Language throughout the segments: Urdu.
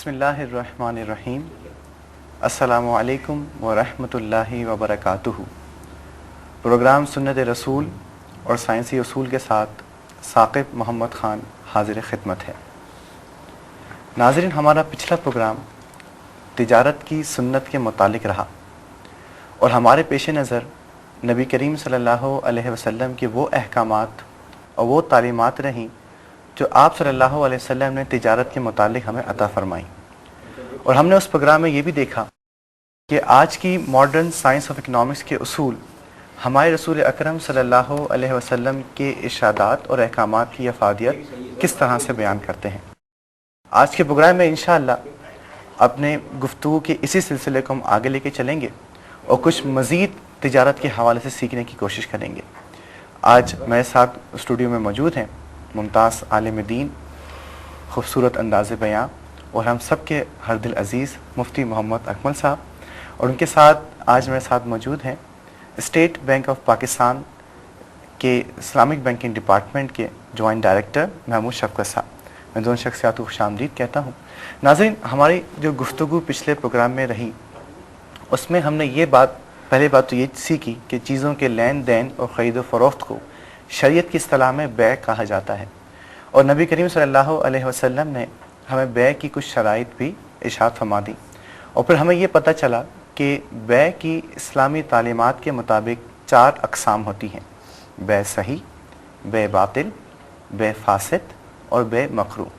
بسم اللہ الرحمن الرحیم۔ السلام علیکم ورحمۃ اللہ وبرکاتہ۔ پروگرام سنت رسول اور سائنسی اصول کے ساتھ ثاقب محمد خان حاضر خدمت ہے۔ ناظرین، ہمارا پچھلا پروگرام تجارت کی سنت کے متعلق رہا اور ہمارے پیش نظر نبی کریم صلی اللہ علیہ وسلم کے وہ احکامات اور وہ تعلیمات رہیں جو آپ صلی اللہ علیہ وسلم نے تجارت کے متعلق ہمیں عطا فرمائی۔ اور ہم نے اس پروگرام میں یہ بھی دیکھا کہ آج کی ماڈرن سائنس آف اکنامکس کے اصول ہمارے رسول اکرم صلی اللہ علیہ وسلم کے ارشادات اور احکامات کی افادیت کس طرح سے بیان کرتے ہیں۔ آج کے پروگرام میں انشاءاللہ اپنے گفتگو کے اسی سلسلے کو ہم آگے لے کے چلیں گے اور کچھ مزید تجارت کے حوالے سے سیکھنے کی کوشش کریں گے۔ آج میرے ساتھ اسٹوڈیو میں موجود ہیں ممتاز عالم دین، خوبصورت انداز بیان اور ہم سب کے ہر دل عزیز مفتی محمد اکمل صاحب، اور ان کے ساتھ آج میرے ساتھ موجود ہیں اسٹیٹ بینک آف پاکستان کے اسلامک بینکنگ ڈپارٹمنٹ کے جوائنٹ ڈائریکٹر محمود شفقت صاحب۔ میں دونوں شخصیات کو خوش آمدید کہتا ہوں۔ ناظرین، ہماری جو گفتگو پچھلے پروگرام میں رہی اس میں ہم نے پہلے بات تو یہ سیکھی کہ چیزوں کے لین دین اور خرید و فروخت کو شریعت کی اصطلاح میں بیع کہا جاتا ہے، اور نبی کریم صلی اللہ علیہ وسلم نے ہمیں بیع کی کچھ شرائط بھی ارشاد فرما دی، اور پھر ہمیں یہ پتہ چلا کہ بیع کی اسلامی تعلیمات کے مطابق 4 اقسام ہوتی ہیں: بیع صحیح، بیع باطل، بیع فاسد اور بیع مکروہ۔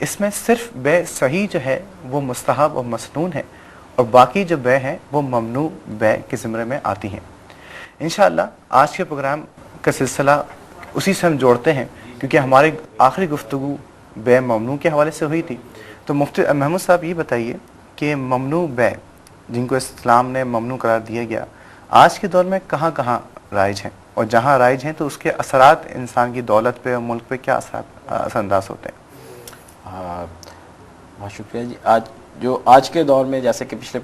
اس میں صرف بیع صحیح جو ہے وہ مستحب اور مسنون ہے، اور باقی جو بیع ہیں وہ ممنوع بیع کے زمرے میں آتی ہیں۔ انشاءاللہ آج کے پروگرام کا سلسلہ اسی سے ہم جوڑتے ہیں، کیونکہ ہماری آخری گفتگو بیع ممنوع کے حوالے سے ہوئی تھی۔ تو مفتی محمود صاحب یہ بتائیے کہ ممنوع بیع جن کو اسلام نے ممنوع قرار دیا گیا، آج کے دور میں کہاں کہاں رائج ہیں، اور جہاں رائج ہیں تو اس کے اثرات انسان کی دولت پہ اور ملک پہ کیا اثر انداز ہوتے ہیں؟ بہت شکریہ جی۔ آج کے دور میں، جیسے کہ پچھلے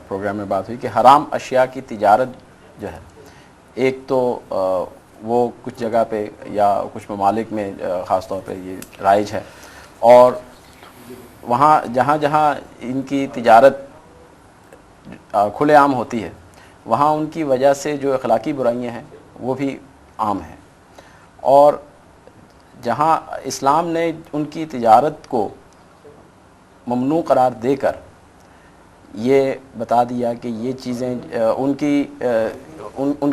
پروگرام میں بات ہوئی کہ حرام اشیاء کی تجارت جو ہے، ایک تو وہ کچھ جگہ پہ یا کچھ ممالک میں خاص طور پہ یہ رائج ہے، اور وہاں جہاں جہاں ان کی تجارت کھلے عام ہوتی ہے وہاں ان کی وجہ سے جو اخلاقی برائیاں ہیں وہ بھی عام ہیں، اور جہاں اسلام نے ان کی تجارت کو ممنوع قرار دے کر یہ بتا دیا کہ یہ چیزیں ان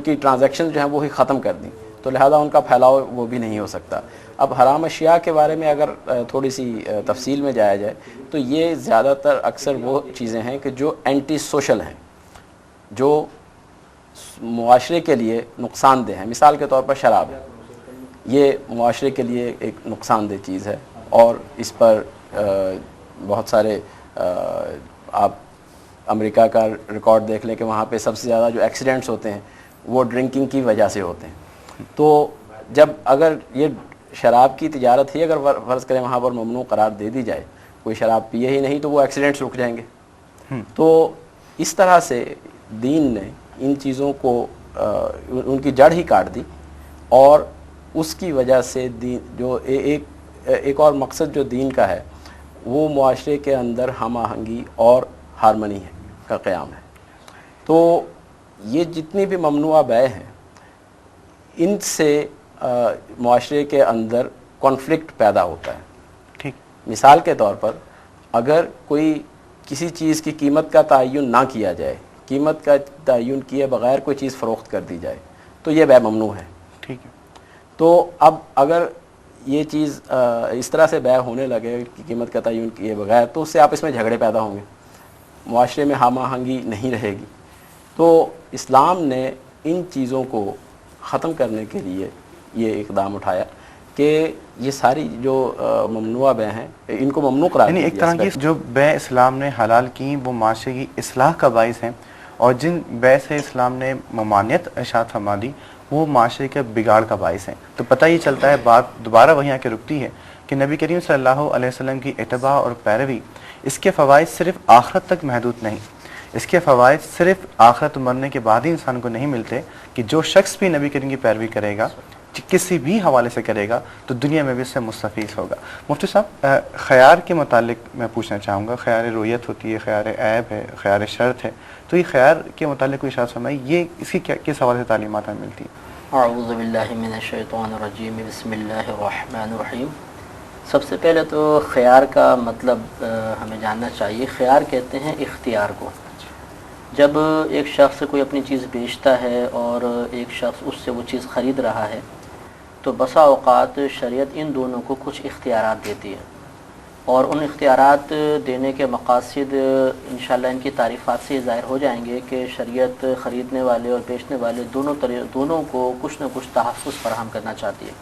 کی ٹرانزیکشن جو ہیں وہ ہی ختم کر دیں، تو لہذا ان کا پھیلاؤ وہ بھی نہیں ہو سکتا۔ اب حرام اشیاء کے بارے میں اگر تھوڑی سی تفصیل میں جایا جائے تو یہ زیادہ تر اکثر وہ چیزیں ہیں کہ جو اینٹی سوشل ہیں، جو معاشرے کے لیے نقصان دہ ہیں۔ مثال کے طور پر شراب، یہ معاشرے کے لیے ایک نقصان دہ چیز ہے، اور اس پر بہت سارے آپ امریکہ کا ریکارڈ دیکھ لیں کہ وہاں پہ سب سے زیادہ جو ایکسیڈنٹس ہوتے ہیں وہ ڈرنکنگ کی وجہ سے ہوتے ہیں۔ تو اگر یہ شراب کی تجارت ہی اگر فرض کریں وہاں پر ممنوع قرار دے دی جائے، کوئی شراب پیے ہی نہیں تو وہ ایکسیڈنٹس رک جائیں گے۔ تو اس طرح سے دین نے ان چیزوں کو ان کی جڑ ہی کاٹ دی، اور اس کی وجہ سے دین جو ایک اور مقصد جو دین کا ہے وہ معاشرے کے اندر ہم آہنگی اور ہارمنی کا قیام ہے۔ تو یہ جتنی بھی ممنوعہ بیع ہیں ان سے معاشرے کے اندر کانفلکٹ پیدا ہوتا ہے۔ ٹھیک، مثال کے طور پر اگر کسی چیز کی قیمت کا تعین نہ کیا جائے، قیمت کا تعین کیے بغیر کوئی چیز فروخت کر دی جائے تو یہ بیع ممنوع ہے۔ ٹھیک ہے۔ تو اب اگر یہ چیز اس طرح سے بیع ہونے لگے کہ قیمت کا تعین کیے بغیر، تو اس سے آپس میں جھگڑے پیدا ہوں گے، معاشرے میں ہم آہنگی نہیں رہے گی۔ تو اسلام نے ان چیزوں کو ختم کرنے کے لیے یہ اقدام اٹھایا کہ یہ ساری جو ممنوع بیع ہیں ان کو ممنوع قرار دیا۔ ایک طرح کی جو بیع اسلام نے حلال کی وہ معاشرے کی اصلاح کا باعث ہیں، اور جن بیع سے اسلام نے ممانعت ارشاد فرما دی وہ معاشرے کے بگاڑ کا باعث ہیں۔ تو پتہ یہ چلتا ہے، بات دوبارہ وہیں آ کے رکتی ہے کہ نبی کریم صلی اللہ علیہ وسلم کی اتباع اور پیروی، اس کے فوائد صرف آخرت تک محدود نہیں، اس کے فوائد صرف آخرت مرنے کے بعد ہی انسان کو نہیں ملتے، کہ جو شخص بھی نبی کریم کی پیروی کرے گا کسی بھی حوالے سے کرے گا تو دنیا میں بھی اس سے مستفیض ہوگا۔ مفتی صاحب، خیار کے متعلق میں پوچھنا چاہوں گا، خیار رویت ہوتی ہے، خیار عیب ہے، خیار شرط ہے، تو یہ خیار کے متعلق کوئی ارشاد فرمائیں، یہ اس کی کس حوالے سے تعلیمات ہمیں ملتی ہیں؟ اعوذ باللہ من الشیطان الرجیم، بسم اللہ الرحمن الرحیم۔ سب سے پہلے تو خیار کا مطلب ہمیں جاننا چاہیے۔ خیار کہتے ہیں اختیار کو۔ جب ایک شخص کوئی اپنی چیز بیچتا ہے اور ایک شخص اس سے وہ چیز خرید رہا ہے تو بسا اوقات شریعت ان دونوں کو کچھ اختیارات دیتی ہے، اور ان اختیارات دینے کے مقاصد انشاءاللہ ان کی تعریفات سے ظاہر ہو جائیں گے کہ شریعت خریدنے والے اور بیچنے والے دونوں کو کچھ نہ کچھ تحفظ فراہم کرنا چاہتی ہے۔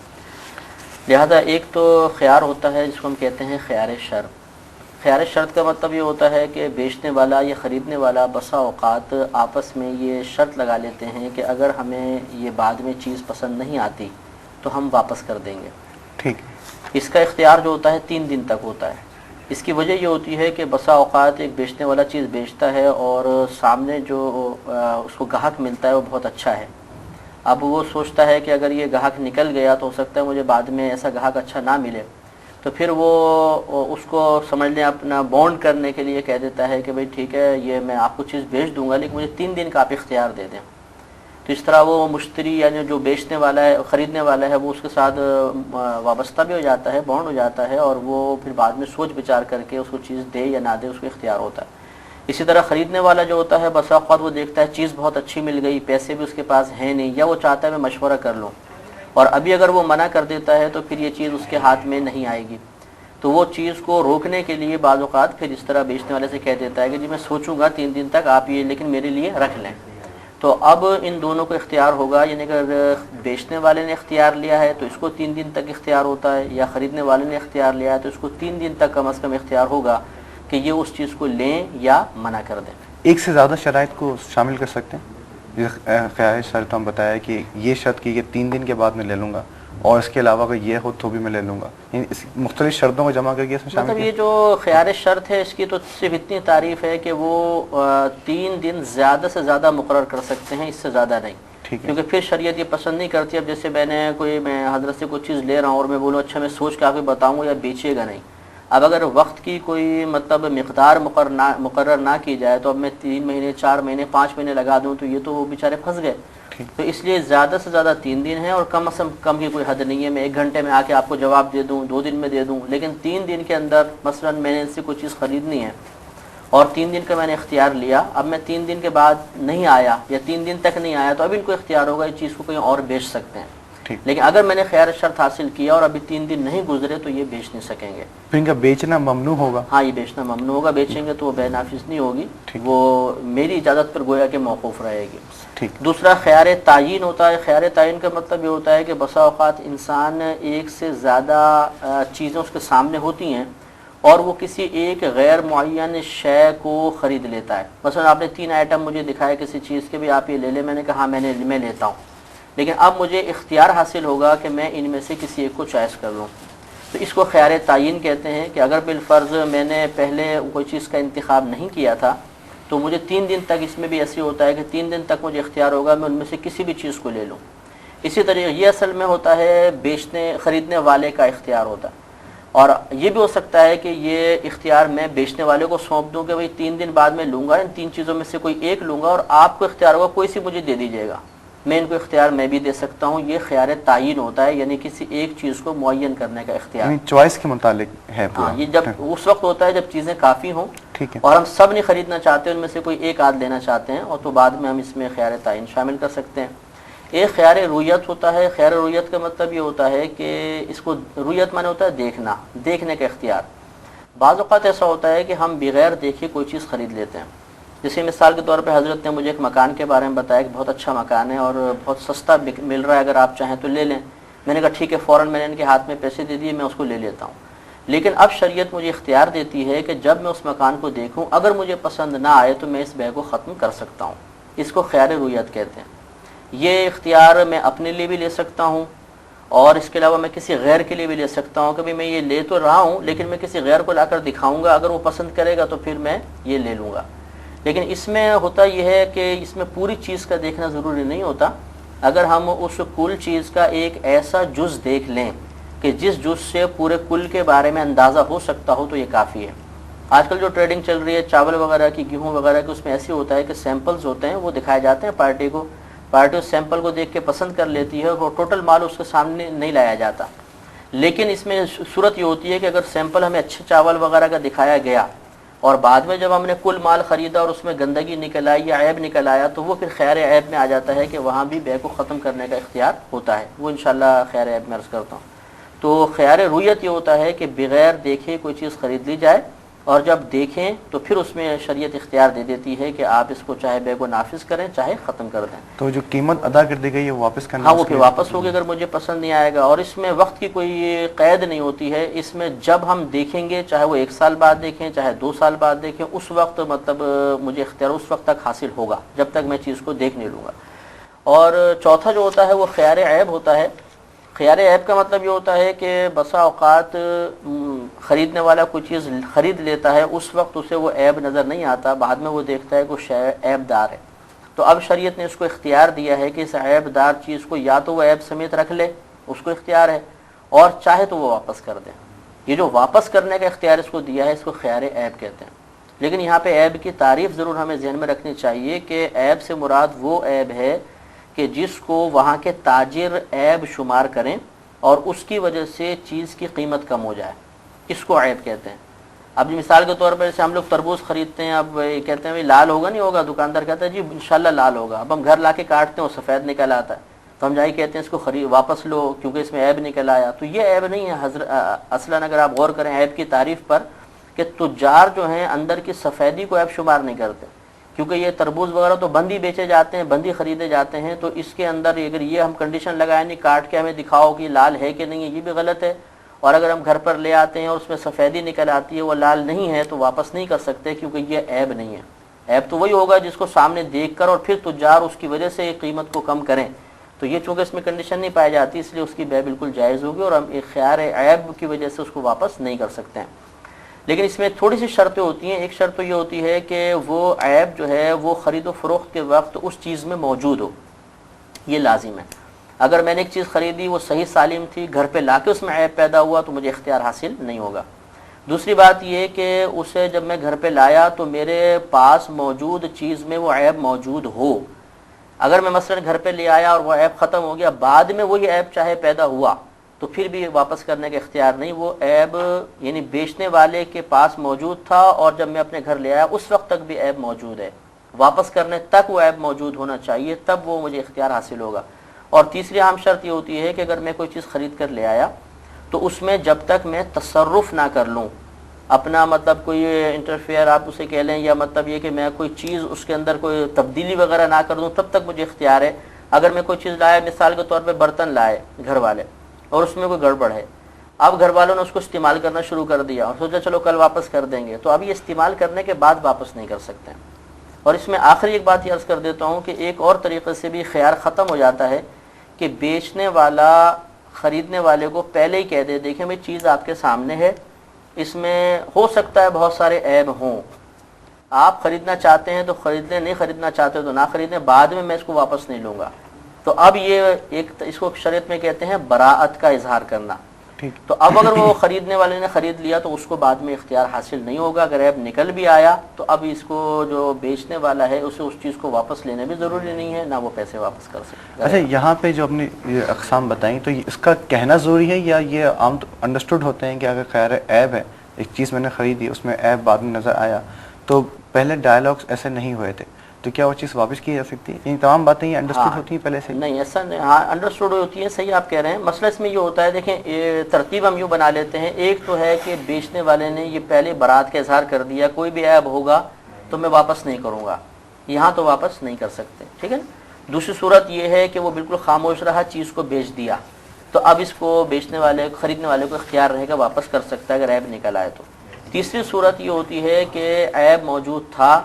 لہذا ایک تو خیار ہوتا ہے جس کو ہم کہتے ہیں خیار شرط۔ خیار شرط کا مطلب یہ ہوتا ہے کہ بیچنے والا یا خریدنے والا بسا اوقات آپس میں یہ شرط لگا لیتے ہیں کہ اگر ہمیں یہ بعد میں چیز پسند نہیں آتی تو ہم واپس کر دیں گے۔ ٹھیک۔ اس کا اختیار جو ہوتا ہے 3 دن تک ہوتا ہے۔ اس کی وجہ یہ ہوتی ہے کہ بسا اوقات ایک بیچنے والا چیز بیچتا ہے اور سامنے جو اس کو گاہک ملتا ہے وہ بہت اچھا ہے۔ اب وہ سوچتا ہے کہ اگر یہ گاہک نکل گیا تو ہو سکتا ہے مجھے بعد میں ایسا گاہک اچھا نہ ملے، تو پھر وہ اس کو سمجھ لیں اپنا بونڈ کرنے کے لیے کہہ دیتا ہے کہ بھئی ٹھیک ہے، یہ میں آپ کو چیز بیچ دوں گا لیکن مجھے 3 دن کا آپ اختیار دے دیں۔ تو اس طرح وہ مشتری یعنی جو بیچنے والا ہے، خریدنے والا ہے، وہ اس کے ساتھ وابستہ بھی ہو جاتا ہے، بونڈ ہو جاتا ہے، اور وہ پھر بعد میں سوچ بچار کر کے اس کو چیز دے یا نہ دے اس کو اختیار ہوتا ہے۔ اسی طرح خریدنے والا جو ہوتا ہے بسا اوقات وہ دیکھتا ہے چیز بہت اچھی مل گئی، پیسے بھی اس کے پاس ہیں نہیں، یا وہ چاہتا ہے میں مشورہ کر لوں، اور ابھی اگر وہ منع کر دیتا ہے تو پھر یہ چیز اس کے ہاتھ میں نہیں آئے گی، تو وہ چیز کو روکنے کے لیے بعض اوقات پھر اس طرح بیچنے والے سے کہہ دیتا ہے کہ جی میں سوچوں گا 3 دن تک، آپ یہ لیکن میرے لیے رکھ لیں۔ تو اب ان دونوں کو اختیار ہوگا، یعنی اگر بیچنے والے نے اختیار لیا ہے تو اس کو 3 دن تک اختیار ہوتا ہے، یا خریدنے والے نے اختیار لیا ہے تو اس کو 3 دن تک کم از کم اختیار ہوگا کہ یہ اس چیز کو لیں یا منع کر دیں۔ ایک سے زیادہ شرائط کو شامل کر سکتے ہیں؟ جیسے خیار شرط ہم بتایا کہ یہ شرط کی کہ 3 دن کے بعد میں لے لوں گا، اور اس کے علاوہ اگر یہ ہو تو بھی میں لے لوں گا، یعنی اس مختلف شرطوں کو جمع کر کے اس میں شامل مطلب یہ جو خیار شرط ہے اس کی تو صرف اتنی تعریف ہے کہ وہ 3 دن زیادہ سے زیادہ مقرر کر سکتے ہیں، اس سے زیادہ نہیں، کیونکہ پھر شریعت یہ پسند نہیں کرتی۔ اب جیسے میں حضرت سے کوئی چیز لے رہا ہوں اور میں بولوں اچھا میں سوچ کے آپ کو بتاؤں گا یا بیچے گا نہیں، اب اگر وقت کی کوئی مطلب مقدار مقرر نہ کی جائے تو اب میں 3 مہینے 4 مہینے 5 مہینے لگا دوں تو یہ تو وہ بیچارے پھنس گئے۔ تو اس لیے زیادہ سے زیادہ 3 دن ہے، اور کم از کم کی کوئی حد نہیں ہے، میں 1 گھنٹے میں آ کے آپ کو جواب دے دوں، 2 دن میں دے دوں، لیکن 3 دن کے اندر مثلا میں نے ان سے کوئی چیز خریدنی ہے اور 3 دن کا میں نے اختیار لیا، اب میں 3 دن کے بعد نہیں آیا یا 3 دن تک نہیں آیا تو اب ان کو اختیار ہوگا اس چیز کو کہیں اور بیچ سکتے ہیں، لیکن اگر میں نے خیار شرط حاصل کیا اور ابھی 3 دن نہیں گزرے تو یہ بیچ نہیں سکیں گے۔ پھر ان کا بیچنا ممنوع ہوگا؟ ہاں، یہ بیچنا ممنوع ہوگا، بیچیں گے تو وہ بے نافذ نہیں ہوگی، وہ میری اجازت پر گویا کہ موقوف رہے گی۔ دوسرا خیار تعین ہوتا ہے۔ خیار تعین کا مطلب یہ ہوتا ہے کہ بسا اوقات انسان ایک سے زیادہ چیزیں اس کے سامنے ہوتی ہیں اور وہ کسی ایک غیر معین شے کو خرید لیتا ہے۔ مثلا آپ نے 3 آئٹم مجھے دکھائے کسی چیز کے، بھی آپ یہ لے لیں، میں نے کہا میں لیتا ہوں، لیکن اب مجھے اختیار حاصل ہوگا کہ میں ان میں سے کسی ایک کو چوائس کر لوں، تو اس کو خیار تعین کہتے ہیں کہ اگر بالفرض میں نے پہلے کوئی چیز کا انتخاب نہیں کیا تھا تو مجھے 3 دن تک، اس میں بھی ایسے ہوتا ہے کہ 3 دن تک مجھے اختیار ہوگا میں ان میں سے کسی بھی چیز کو لے لوں۔ اسی طرح یہ اصل میں ہوتا ہے خریدنے والے کا اختیار ہوتا ہے، اور یہ بھی ہو سکتا ہے کہ یہ اختیار میں بیچنے والے کو سونپ دوں کہ بھئی 3 دن بعد میں لوں گا، ان 3 چیزوں میں سے کوئی ایک لوں گا اور آپ کو اختیار ہوگا کوئی سی مجھے دے دیجیے گا، میں ان کو اختیار میں بھی دے سکتا ہوں۔ یہ خیار تعین ہوتا ہے، یعنی کسی ایک چیز کو معین کرنے کا اختیار، یعنی چوائس کے متعلق ہے پورا۔ یہ جب اس وقت ہوتا ہے جب چیزیں کافی ہوں اور ہم سب نہیں خریدنا چاہتے، ان میں سے کوئی ایک آدھ لینا چاہتے ہیں، اور تو بعد میں ہم اس میں خیار تعین شامل کر سکتے ہیں۔ ایک خیار رویت ہوتا ہے۔ خیار رویت کا مطلب یہ ہوتا ہے کہ اس کو رویت مانے ہوتا ہے دیکھنے کا اختیار۔ بعض اوقات ایسا ہوتا ہے کہ ہم بغیر دیکھے کوئی چیز خرید لیتے ہیں، جیسے مثال کے طور پہ حضرت نے مجھے ایک مکان کے بارے میں بتایا کہ بہت اچھا مکان ہے اور بہت سستا مل رہا ہے، اگر آپ چاہیں تو لے لیں۔ میں نے کہا ٹھیک ہے، فوراً میں نے ان کے ہاتھ میں پیسے دے دیے، میں اس کو لے لیتا ہوں۔ لیکن اب شریعت مجھے اختیار دیتی ہے کہ جب میں اس مکان کو دیکھوں اگر مجھے پسند نہ آئے تو میں اس بے کو ختم کر سکتا ہوں۔ اس کو خیار رویت کہتے ہیں۔ یہ اختیار میں اپنے لیے بھی لے سکتا ہوں اور اس کے علاوہ میں کسی غیر کے لیے بھی لے سکتا ہوں کہ میں یہ لے تو رہا ہوں لیکن میں کسی غیر کو لا کر دکھاؤں گا، اگر وہ پسند کرے گا تو پھر میں یہ لے لوں گا۔ لیکن اس میں ہوتا یہ ہے کہ اس میں پوری چیز کا دیکھنا ضروری نہیں ہوتا، اگر ہم اس کل چیز کا ایک ایسا جز دیکھ لیں کہ جس جز سے پورے کل کے بارے میں اندازہ ہو سکتا ہو تو یہ کافی ہے. آج کل جو ٹریڈنگ چل رہی ہے چاول وغیرہ کی، گیہوں وغیرہ کی، اس میں ایسی ہوتا ہے کہ سیمپلز ہوتے ہیں، وہ دکھائے جاتے ہیں پارٹی کو، پارٹی اس سیمپل کو دیکھ کے پسند کر لیتی ہے اور ٹوٹل مال اس کے سامنے نہیں لایا جاتا. لیکن اس میں صورت یہ ہوتی ہے کہ اگر سیمپل ہمیں اچھے چاول وغیرہ کا دکھایا گیا اور بعد میں جب ہم نے کل مال خریدا اور اس میں گندگی نکل آئی یا عیب نکل آیا تو وہ پھر خیر عیب میں آ جاتا ہے کہ وہاں بھی بے کو ختم کرنے کا اختیار ہوتا ہے. وہ انشاءاللہ خیر عیب میں عرض کرتا ہوں. تو خیار رویت یہ ہوتا ہے کہ بغیر دیکھے کوئی چیز خرید لی جائے، اور جب دیکھیں تو پھر اس میں شریعت اختیار دے دیتی ہے کہ آپ اس کو چاہے بے کو نافذ کریں چاہے ختم کر دیں. تو جو قیمت ادا کر دی گئی ہے وہ واپس کرنا؟ ہاں وہ پھر واپس ہوگی اگر مجھے پسند نہیں آئے گا. اور اس میں وقت کی کوئی قید نہیں ہوتی ہے. اس میں جب ہم دیکھیں گے چاہے وہ 1 سال بعد دیکھیں چاہے 2 سال بعد دیکھیں، اس وقت مطلب مجھے اختیار اس وقت تک حاصل ہوگا جب تک میں چیز کو دیکھ نہیں لوں گا. اور چوتھا جو ہوتا ہے وہ خیار عیب ہوتا ہے. خیار عیب کا مطلب یہ ہوتا ہے کہ بسا اوقات خریدنے والا کوئی چیز خرید لیتا ہے، اس وقت اسے وہ عیب نظر نہیں آتا، بعد میں وہ دیکھتا ہے کہ وہ شے عیب دار ہے. تو اب شریعت نے اس کو اختیار دیا ہے کہ اس عیب دار چیز کو یا تو وہ عیب سمیت رکھ لے، اس کو اختیار ہے، اور چاہے تو وہ واپس کر دیں. یہ جو واپس کرنے کا اختیار اس کو دیا ہے اس کو خیار عیب کہتے ہیں. لیکن یہاں پہ عیب کی تعریف ضرور ہمیں ذہن میں رکھنی چاہیے کہ عیب سے مراد وہ عیب ہے کہ جس کو وہاں کے تاجر عیب شمار کریں اور اس کی وجہ سے چیز کی قیمت کم ہو جائے، اس کو عیب کہتے ہیں. اب مثال کے طور پر جیسے ہم لوگ تربوز خریدتے ہیں، اب یہ کہتے ہیں لال ہوگا نہیں ہوگا، دکاندار کہتا ہے جی انشاءاللہ لال ہوگا. اب ہم گھر لا کے کاٹتے ہیں وہ سفید نکل آتا ہے، تو ہم جائے کہتے ہیں اس کو واپس لو کیونکہ اس میں عیب نکل آیا. تو یہ عیب نہیں ہے اصلاً اگر آپ غور کریں عیب کی تعریف پر، کہ تجار جو ہیں اندر کی سفیدی کو عیب شمار نہیں کرتے، کیونکہ یہ تربوز وغیرہ تو بندی بیچے جاتے ہیں، بندی خریدے جاتے ہیں. تو اس کے اندر اگر یہ ہم کنڈیشن لگائیں نہیں کاٹ کے ہمیں دکھاؤ کہ لال ہے کہ نہیں ہے، یہ بھی غلط ہے. اور اگر ہم گھر پر لے آتے ہیں اور اس میں سفیدی نکل آتی ہے وہ لال نہیں ہے تو واپس نہیں کر سکتے، کیونکہ یہ عیب نہیں ہے. عیب تو وہی ہوگا جس کو سامنے دیکھ کر اور پھر تجار اس کی وجہ سے قیمت کو کم کریں. تو یہ چونکہ اس میں کنڈیشن نہیں پائی جاتی اس لیے اس کی بے بالکل جائز ہوگی اور ہم ایک خیار عیب کی وجہ سے اس کو واپس نہیں کر سکتے ہیں. لیکن اس میں تھوڑی سی شرطیں ہوتی ہیں. ایک شرط تو یہ ہوتی ہے کہ وہ عیب جو ہے وہ خرید و فروخت کے وقت اس چیز میں موجود ہو، یہ لازم ہے. اگر میں نے ایک چیز خریدی وہ صحیح سالم تھی، گھر پہ لا کے اس میں عیب پیدا ہوا تو مجھے اختیار حاصل نہیں ہوگا. دوسری بات یہ کہ اسے جب میں گھر پہ لایا تو میرے پاس موجود چیز میں وہ عیب موجود ہو. اگر میں مثلا گھر پہ لے آیا اور وہ عیب ختم ہو گیا، بعد میں وہی عیب چاہے پیدا ہوا تو پھر بھی واپس کرنے کا اختیار نہیں. وہ عیب یعنی بیچنے والے کے پاس موجود تھا اور جب میں اپنے گھر لے آیا اس وقت تک بھی عیب موجود ہے، واپس کرنے تک وہ عیب موجود ہونا چاہیے، تب وہ مجھے اختیار حاصل ہوگا. اور تیسری اہم شرط یہ ہوتی ہے کہ اگر میں کوئی چیز خرید کر لے آیا تو اس میں جب تک میں تصرف نہ کر لوں، اپنا مطلب کوئی انٹرفیئر آپ اسے کہہ لیں، یا مطلب یہ کہ میں کوئی چیز اس کے اندر کوئی تبدیلی وغیرہ نہ کر دوں، تب تک مجھے اختیار ہے. اگر میں کوئی چیز لایا، مثال کے طور پہ برتن لائے گھر والے اور اس میں کوئی گڑبڑ ہے، اب گھر والوں نے اس کو استعمال کرنا شروع کر دیا اور سوچا چلو کل واپس کر دیں گے، تو اب یہ استعمال کرنے کے بعد واپس نہیں کر سکتے. اور اس میں آخری ایک بات یہ عرض کر دیتا ہوں کہ ایک اور طریقے سے بھی خیار ختم ہو جاتا ہے کہ بیچنے والا خریدنے والے کو پہلے ہی کہہ دے دیکھیں بھائی چیز آپ کے سامنے ہے، اس میں ہو سکتا ہے بہت سارے عیب ہوں، آپ خریدنا چاہتے ہیں تو خرید لیں، نہیں خریدنا چاہتے تو نہ خریدیں، بعد میں اس کو واپس نہیں لوں گا. تو اب یہ ایک اس کو شریعت میں کہتے ہیں براءت کا اظہار کرنا. تو اب اگر وہ خریدنے والے نے خرید لیا تو اس کو بعد میں اختیار حاصل نہیں ہوگا. اگر عیب نکل بھی آیا تو اب اس کو جو بیچنے والا ہے اسے اس چیز کو واپس لینے بھی ضروری نہیں ہے، نہ وہ پیسے واپس کر سکتے. اچھا، یہاں پہ جو اپنی یہ اقسام بتائیں تو اس کا کہنا ضروری ہے یا یہ عام انڈرسٹوڈ ہوتے ہیں کہ اگر خیر عیب ہے، ایک چیز میں نے خریدی اس میں عیب بعد میں نظر آیا تو پہلے ڈائلاگس ایسے نہیں ہوئے تھے تو کیا وہ چیز واپس کی جا سکتی ہے؟ یہ تمام باتیں یہ انڈرسٹوڈ ہوتی ہیں پہلے سے؟ نہیں ایسا نہیں، ہاں انڈرسٹوڈ ہوتی ہیں، صحیح آپ کہہ رہے ہیں. مسئلہ اس میں یہ ہوتا ہے، دیکھیں یہ ترتیب ہم یوں بنا لیتے ہیں. ایک تو ہے کہ بیچنے والے نے یہ پہلے برات کا اظہار کر دیا کوئی بھی عیب ہوگا تو میں واپس نہیں کروں گا، یہاں تو واپس نہیں کر سکتے، ٹھیک ہے نا. دوسری صورت یہ ہے کہ وہ بالکل خاموش رہا، چیز کو بیچ دیا، تو اب اس کو بیچنے والے خریدنے والے کو اختیار رہے گا واپس کر سکتا ہے اگر عیب نکل آئے تو. تیسری صورت یہ ہوتی ہے کہ عیب موجود تھا،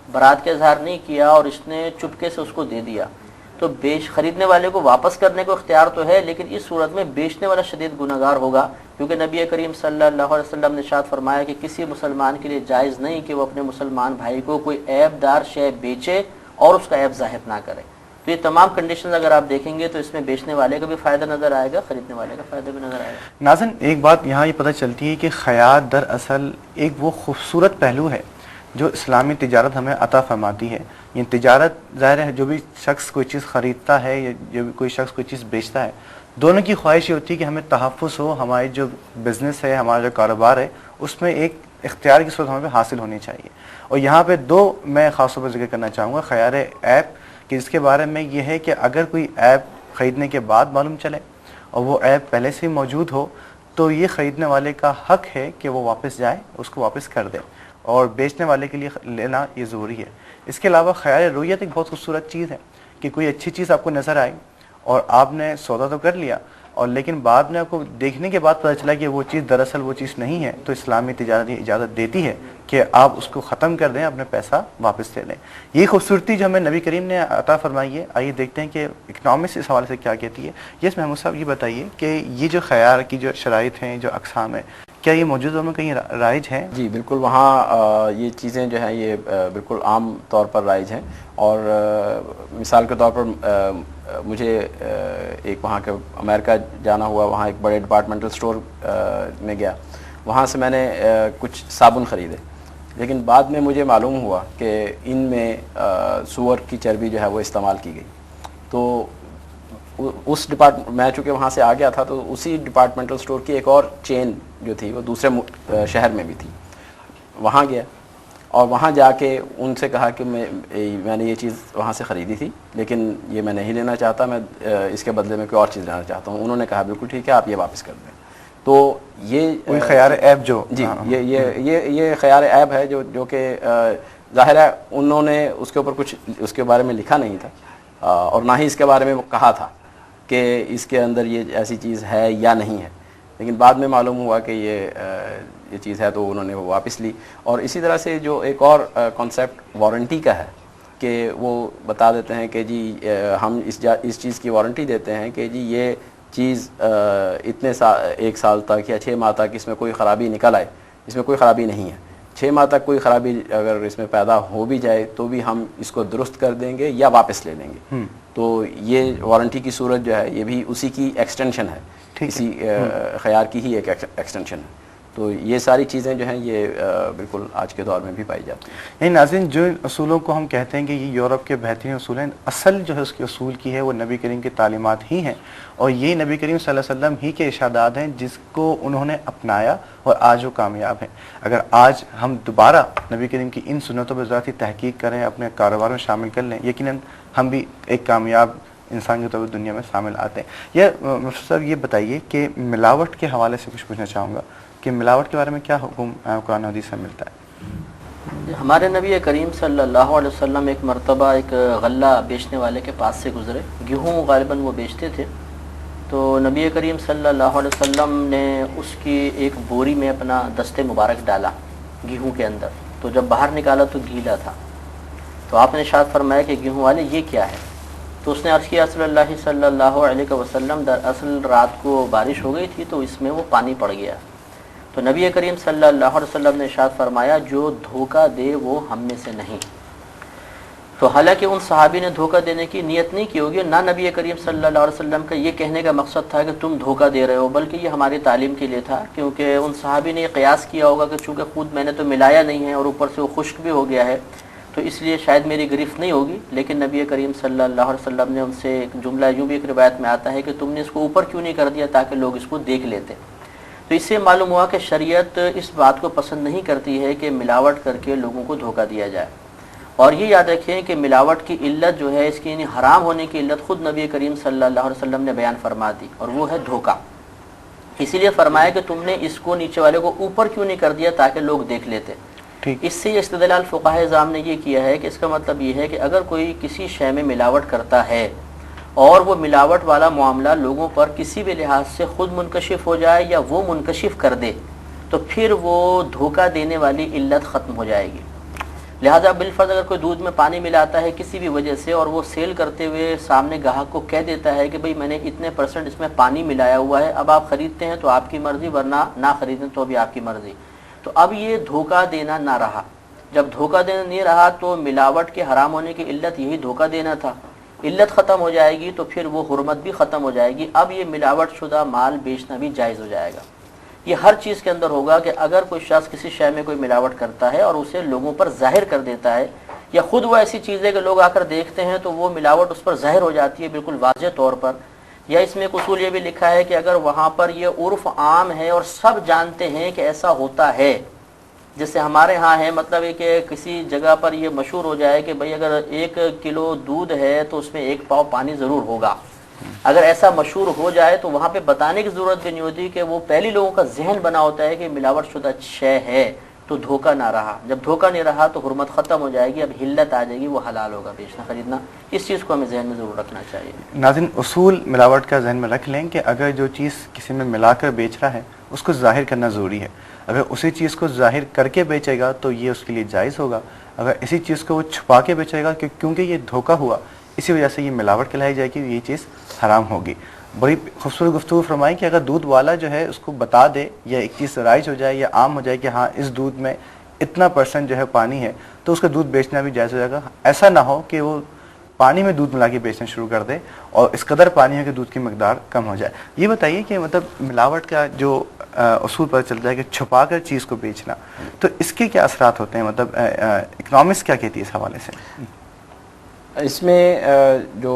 برات کا اظہار نہیں کیا اور اس نے چپکے سے اس کو دے دیا، تو خریدنے والے کو واپس کرنے کو اختیار تو ہے، لیکن اس صورت میں بیچنے والا شدید گنہگار ہوگا، کیونکہ نبی کریم صلی اللہ علیہ وسلم نے ارشاد فرمایا کہ کسی مسلمان کے لیے جائز نہیں کہ وہ اپنے مسلمان بھائی کو کوئی عیب دار شے بیچے اور اس کا عیب ظاہر نہ کرے. تو یہ تمام کنڈیشنز اگر آپ دیکھیں گے تو اس میں بیچنے والے کا بھی فائدہ نظر آئے گا, خریدنے والے کا فائدہ بھی نظر آئے گا. ناظرین ایک بات یہاں یہ پتہ چلتی ہے کہ خیار دراصل ایک وہ خوبصورت پہلو ہے جو اسلامی تجارت ہمیں عطا فرماتی ہے. یہ تجارت ظاہر ہے جو بھی شخص کوئی چیز خریدتا ہے یا جو بھی کوئی شخص کوئی چیز بیچتا ہے, دونوں کی خواہش یہ ہوتی ہے کہ ہمیں تحفظ ہو, ہماری جو بزنس ہے, ہمارا جو کاروبار ہے, اس میں ایک اختیار کی صورت ہمیں حاصل ہونی چاہیے. اور یہاں پہ دو میں خاص طور پر ذکر کرنا چاہوں گا. خیار ایپ کہ جس کے بارے میں یہ ہے کہ اگر کوئی ایپ خریدنے کے بعد معلوم چلے اور وہ ایپ پہلے سے موجود ہو تو یہ خریدنے والے کا حق ہے کہ وہ واپس جائے, اس کو واپس کر دے, اور بیچنے والے کے لیے لینا یہ ضروری ہے. اس کے علاوہ خیار رویت ایک بہت خوبصورت چیز ہے کہ کوئی اچھی چیز آپ کو نظر آئی اور آپ نے سودا تو کر لیا, اور لیکن بعد میں آپ کو دیکھنے کے بعد پتہ چلا کہ وہ چیز دراصل وہ چیز نہیں ہے, تو اسلامی تجارت یہ اجازت دیتی ہے کہ آپ اس کو ختم کر دیں, اپنے پیسہ واپس لے لیں. یہ خوبصورتی جو ہمیں نبی کریم نے عطا فرمائی ہے, آئیے دیکھتے ہیں کہ اکنامکس اس حوالے سے کیا کہتی ہے. یس محمود صاحب یہ بتائیے کہ یہ جو خیار کی جو شرائط ہیں, جو اقسام ہیں, کیا یہ موجودہ میں کہیں رائج ہیں؟ جی بالکل, وہاں یہ چیزیں جو ہیں یہ بالکل عام طور پر رائج ہیں. اور مثال کے طور پر مجھے ایک وہاں کے امریکہ جانا ہوا, وہاں ایک بڑے ڈپارٹمنٹل سٹور میں گیا, وہاں سے میں نے کچھ صابن خریدے, لیکن بعد میں مجھے معلوم ہوا کہ ان میں سور کی چربی جو ہے وہ استعمال کی گئی. تو اس میں چونکہ وہاں سے آ گیا تھا تو اسی ڈپارٹمنٹل سٹور کی ایک اور چین جو تھی وہ دوسرے شہر میں بھی تھی, وہاں گیا اور وہاں جا کے ان سے کہا کہ میں نے یہ چیز وہاں سے خریدی تھی لیکن یہ میں نہیں لینا چاہتا, میں اس کے بدلے میں کوئی اور چیز لینا چاہتا ہوں. انہوں نے کہا بالکل ٹھیک ہے, آپ یہ واپس کر دیں. تو یہ خیار ایپ جو جی یہ خیار ایپ ہے جو کہ ظاہر ہے انہوں نے اس کے اوپر کچھ اس کے بارے میں لکھا نہیں تھا اور نہ ہی اس کے بارے میں کہا تھا کہ اس کے اندر یہ ایسی چیز ہے یا نہیں ہے, لیکن بعد میں معلوم ہوا کہ یہ چیز ہے تو انہوں نے وہ واپس لی. اور اسی طرح سے جو ایک اور کانسیپٹ وارنٹی کا ہے کہ وہ بتا دیتے ہیں کہ جی ہم اس چیز کی وارنٹی دیتے ہیں کہ جی یہ چیز اتنے ایک سال تک یا 6 ماہ تک اس میں کوئی خرابی نکل آئے, اس میں کوئی خرابی نہیں ہے. 6 ماہ تک کوئی خرابی اگر اس میں پیدا ہو بھی جائے تو بھی ہم اس کو درست کر دیں گے یا واپس لے لیں گے. تو یہ وارنٹی کی صورت جو ہے یہ بھی اسی کی ایکسٹینشن ہے, اسی خیار کی ہی ایک ایکسٹینشن ہے. تو یہ ساری چیزیں جو ہیں یہ بالکل آج کے دور میں بھی پائی جاتی ہیں. یعنی ناظرین جو اصولوں کو ہم کہتے ہیں کہ یہ یورپ کے بہترین اصول ہیں, اصل جو ہے اس کے اصول کی ہے وہ نبی کریم کی تعلیمات ہی ہیں, اور یہ نبی کریم صلی اللہ علیہ وسلم ہی کے ارشادات ہیں جس کو انہوں نے اپنایا اور آج وہ کامیاب ہیں. اگر آج ہم دوبارہ نبی کریم کی ان سنتوں پر ذاتی تحقیق کریں, اپنے کاروبار میں شامل کر لیں, یقیناً ہم بھی ایک کامیاب انسان کے طور پر دنیا میں شامل آتے ہیں. یہ مفتی صاحب یہ بتائیے کہ ملاوٹ کے حوالے سے کچھ پوچھنا چاہوں گا کہ ملاوٹ کے بارے میں کیا حکم قرآن حدیث سے ملتا ہے؟ ہمارے نبی کریم صلی اللہ علیہ وسلم ایک مرتبہ ایک غلہ بیچنے والے کے پاس سے گزرے, گیہوں غالباً وہ بیچتے تھے. تو نبی کریم صلی اللہ علیہ وسلم نے اس کی ایک بوری میں اپنا دست مبارک ڈالا گیہوں کے اندر, تو جب باہر نکالا تو گیلا تھا. تو آپ نے ارشاد فرمایا کہ گیہوں والے یہ کیا ہے؟ تو اس نے عرض کیا رسول اللہ صلی اللہ علیہ وسلم دراصل رات کو بارش ہو گئی تھی تو اس میں وہ پانی پڑ گیا. تو نبی کریم صلی اللہ علیہ وسلم نے ارشاد فرمایا جو دھوکہ دے وہ ہم میں سے نہیں. تو حالانکہ ان صحابی نے دھوکہ دینے کی نیت نہیں کی ہوگی, نہ نبی کریم صلی اللہ علیہ وسلم کا یہ کہنے کا مقصد تھا کہ تم دھوکہ دے رہے ہو, بلکہ یہ ہماری تعلیم کے لیے تھا, کیونکہ ان صحابی نے یہ قیاس کیا ہوگا کہ چونکہ خود میں نے تو ملایا نہیں ہے اور اوپر سے وہ خشک بھی ہو گیا ہے تو اس لیے شاید میری گرفت نہیں ہوگی. لیکن نبی کریم صلی اللہ علیہ وسلم نے ان سے ایک جملہ یوں بھی ایک روایت میں آتا ہے کہ تم نے اس کو اوپر کیوں نہیں کر دیا تاکہ لوگ اس کو دیکھ لیتے. تو اس سے معلوم ہوا کہ شریعت اس بات کو پسند نہیں کرتی ہے کہ ملاوٹ کر کے لوگوں کو دھوکہ دیا جائے. اور یہ یاد رکھیں کہ ملاوٹ کی علت جو ہے, اس کی یعنی حرام ہونے کی علت خود نبی کریم صلی اللہ علیہ وسلم نے بیان فرما دی, اور وہ ہے دھوکہ. اسی لیے فرمایا کہ تم نے اس کو نیچے والے کو اوپر کیوں نہیں کر دیا تاکہ لوگ دیکھ لیتے. اس سے استدلال فقہاء اعظام نے یہ کیا ہے کہ اس کا مطلب یہ ہے کہ اگر کوئی کسی شے میں ملاوٹ کرتا ہے اور وہ ملاوٹ والا معاملہ لوگوں پر کسی بھی لحاظ سے خود منکشف ہو جائے یا وہ منکشف کر دے تو پھر وہ دھوکہ دینے والی علت ختم ہو جائے گی. لہذا بالفرض اگر کوئی دودھ میں پانی ملاتا ہے کسی بھی وجہ سے اور وہ سیل کرتے ہوئے سامنے گاہک کو کہہ دیتا ہے کہ بھئی میں نے اتنے % اس میں پانی ملایا ہوا ہے, اب آپ خریدتے ہیں تو آپ کی مرضی, ورنہ نہ خریدیں تو بھی آپ کی مرضی. تو اب یہ دھوکہ دینا نہ رہا. جب دھوکہ دینا نہیں رہا تو ملاوٹ کے حرام ہونے کی علت یہی دھوکہ دینا تھا. علت ختم ہو جائے گی تو پھر وہ حرمت بھی ختم ہو جائے گی. اب یہ ملاوٹ شدہ مال بیچنا بھی جائز ہو جائے گا. یہ ہر چیز کے اندر ہوگا کہ اگر کوئی شخص کسی شے میں کوئی ملاوٹ کرتا ہے اور اسے لوگوں پر ظاہر کر دیتا ہے, یا خود وہ ایسی چیز ہے کہ لوگ آ کر دیکھتے ہیں تو وہ ملاوٹ اس پر ظاہر ہو جاتی ہے بالکل واضح طور پر, یا اس میں ایک اصول یہ بھی لکھا ہے کہ اگر وہاں پر یہ عرف عام ہے اور سب جانتے ہیں کہ ایسا ہوتا ہے, جیسے ہمارے ہاں ہے, مطلب ہے کہ کسی جگہ پر یہ مشہور ہو جائے کہ بھئی اگر 1 کلو دودھ ہے تو اس میں 1 پاؤ پانی ضرور ہوگا. اگر ایسا مشہور ہو جائے تو وہاں پہ بتانے کی ضرورت بھی نہیں ہوتی, کہ وہ پہلی لوگوں کا ذہن بنا ہوتا ہے کہ ملاوٹ شدہ شے ہے تو دھوکہ نہ رہا. جب دھوکہ نہیں رہا تو حرمت ختم ہو جائے گی, اب حلت آ جائے گی, وہ حلال ہوگا بیچنا خریدنا. اس چیز کو ہمیں ذہن میں ضرور رکھنا چاہیے. ناظرین, اصول ملاوٹ کا ذہن میں رکھ لیں کہ اگر جو چیز کسی میں ملا کر بیچ رہا ہے اس کو ظاہر کرنا ضروری ہے. اگر اسی چیز کو ظاہر کر کے بیچے گا تو یہ اس کے لیے جائز ہوگا. اگر اسی چیز کو وہ چھپا کے بیچے گا کیونکہ یہ دھوکہ ہوا, اسی وجہ سے یہ ملاوٹ کہلائی جائے گی, یہ چیز حرام ہوگی. بڑی خوبصورت گفتگو فرمائی کہ اگر دودھ والا جو ہے اس کو بتا دے, یا ایک چیز رائج ہو جائے یا عام ہو جائے کہ ہاں اس دودھ میں اتنا % جو ہے پانی ہے, تو اس کا دودھ بیچنا بھی جائز ہو جائے گا. ایسا نہ ہو کہ وہ پانی میں دودھ ملا کے بیچنا شروع کر دے اور اس قدر پانی ہے کہ دودھ کی مقدار کم ہو جائے. یہ بتائیے کہ مطلب ملاوٹ کا جو اصول پتہ چلتا ہے کہ چھپا کر چیز کو بیچنا, تو اس کے کیا اثرات ہوتے ہیں, مطلب اکنامکس کیا کہتی ہے اس حوالے سے؟ اس میں جو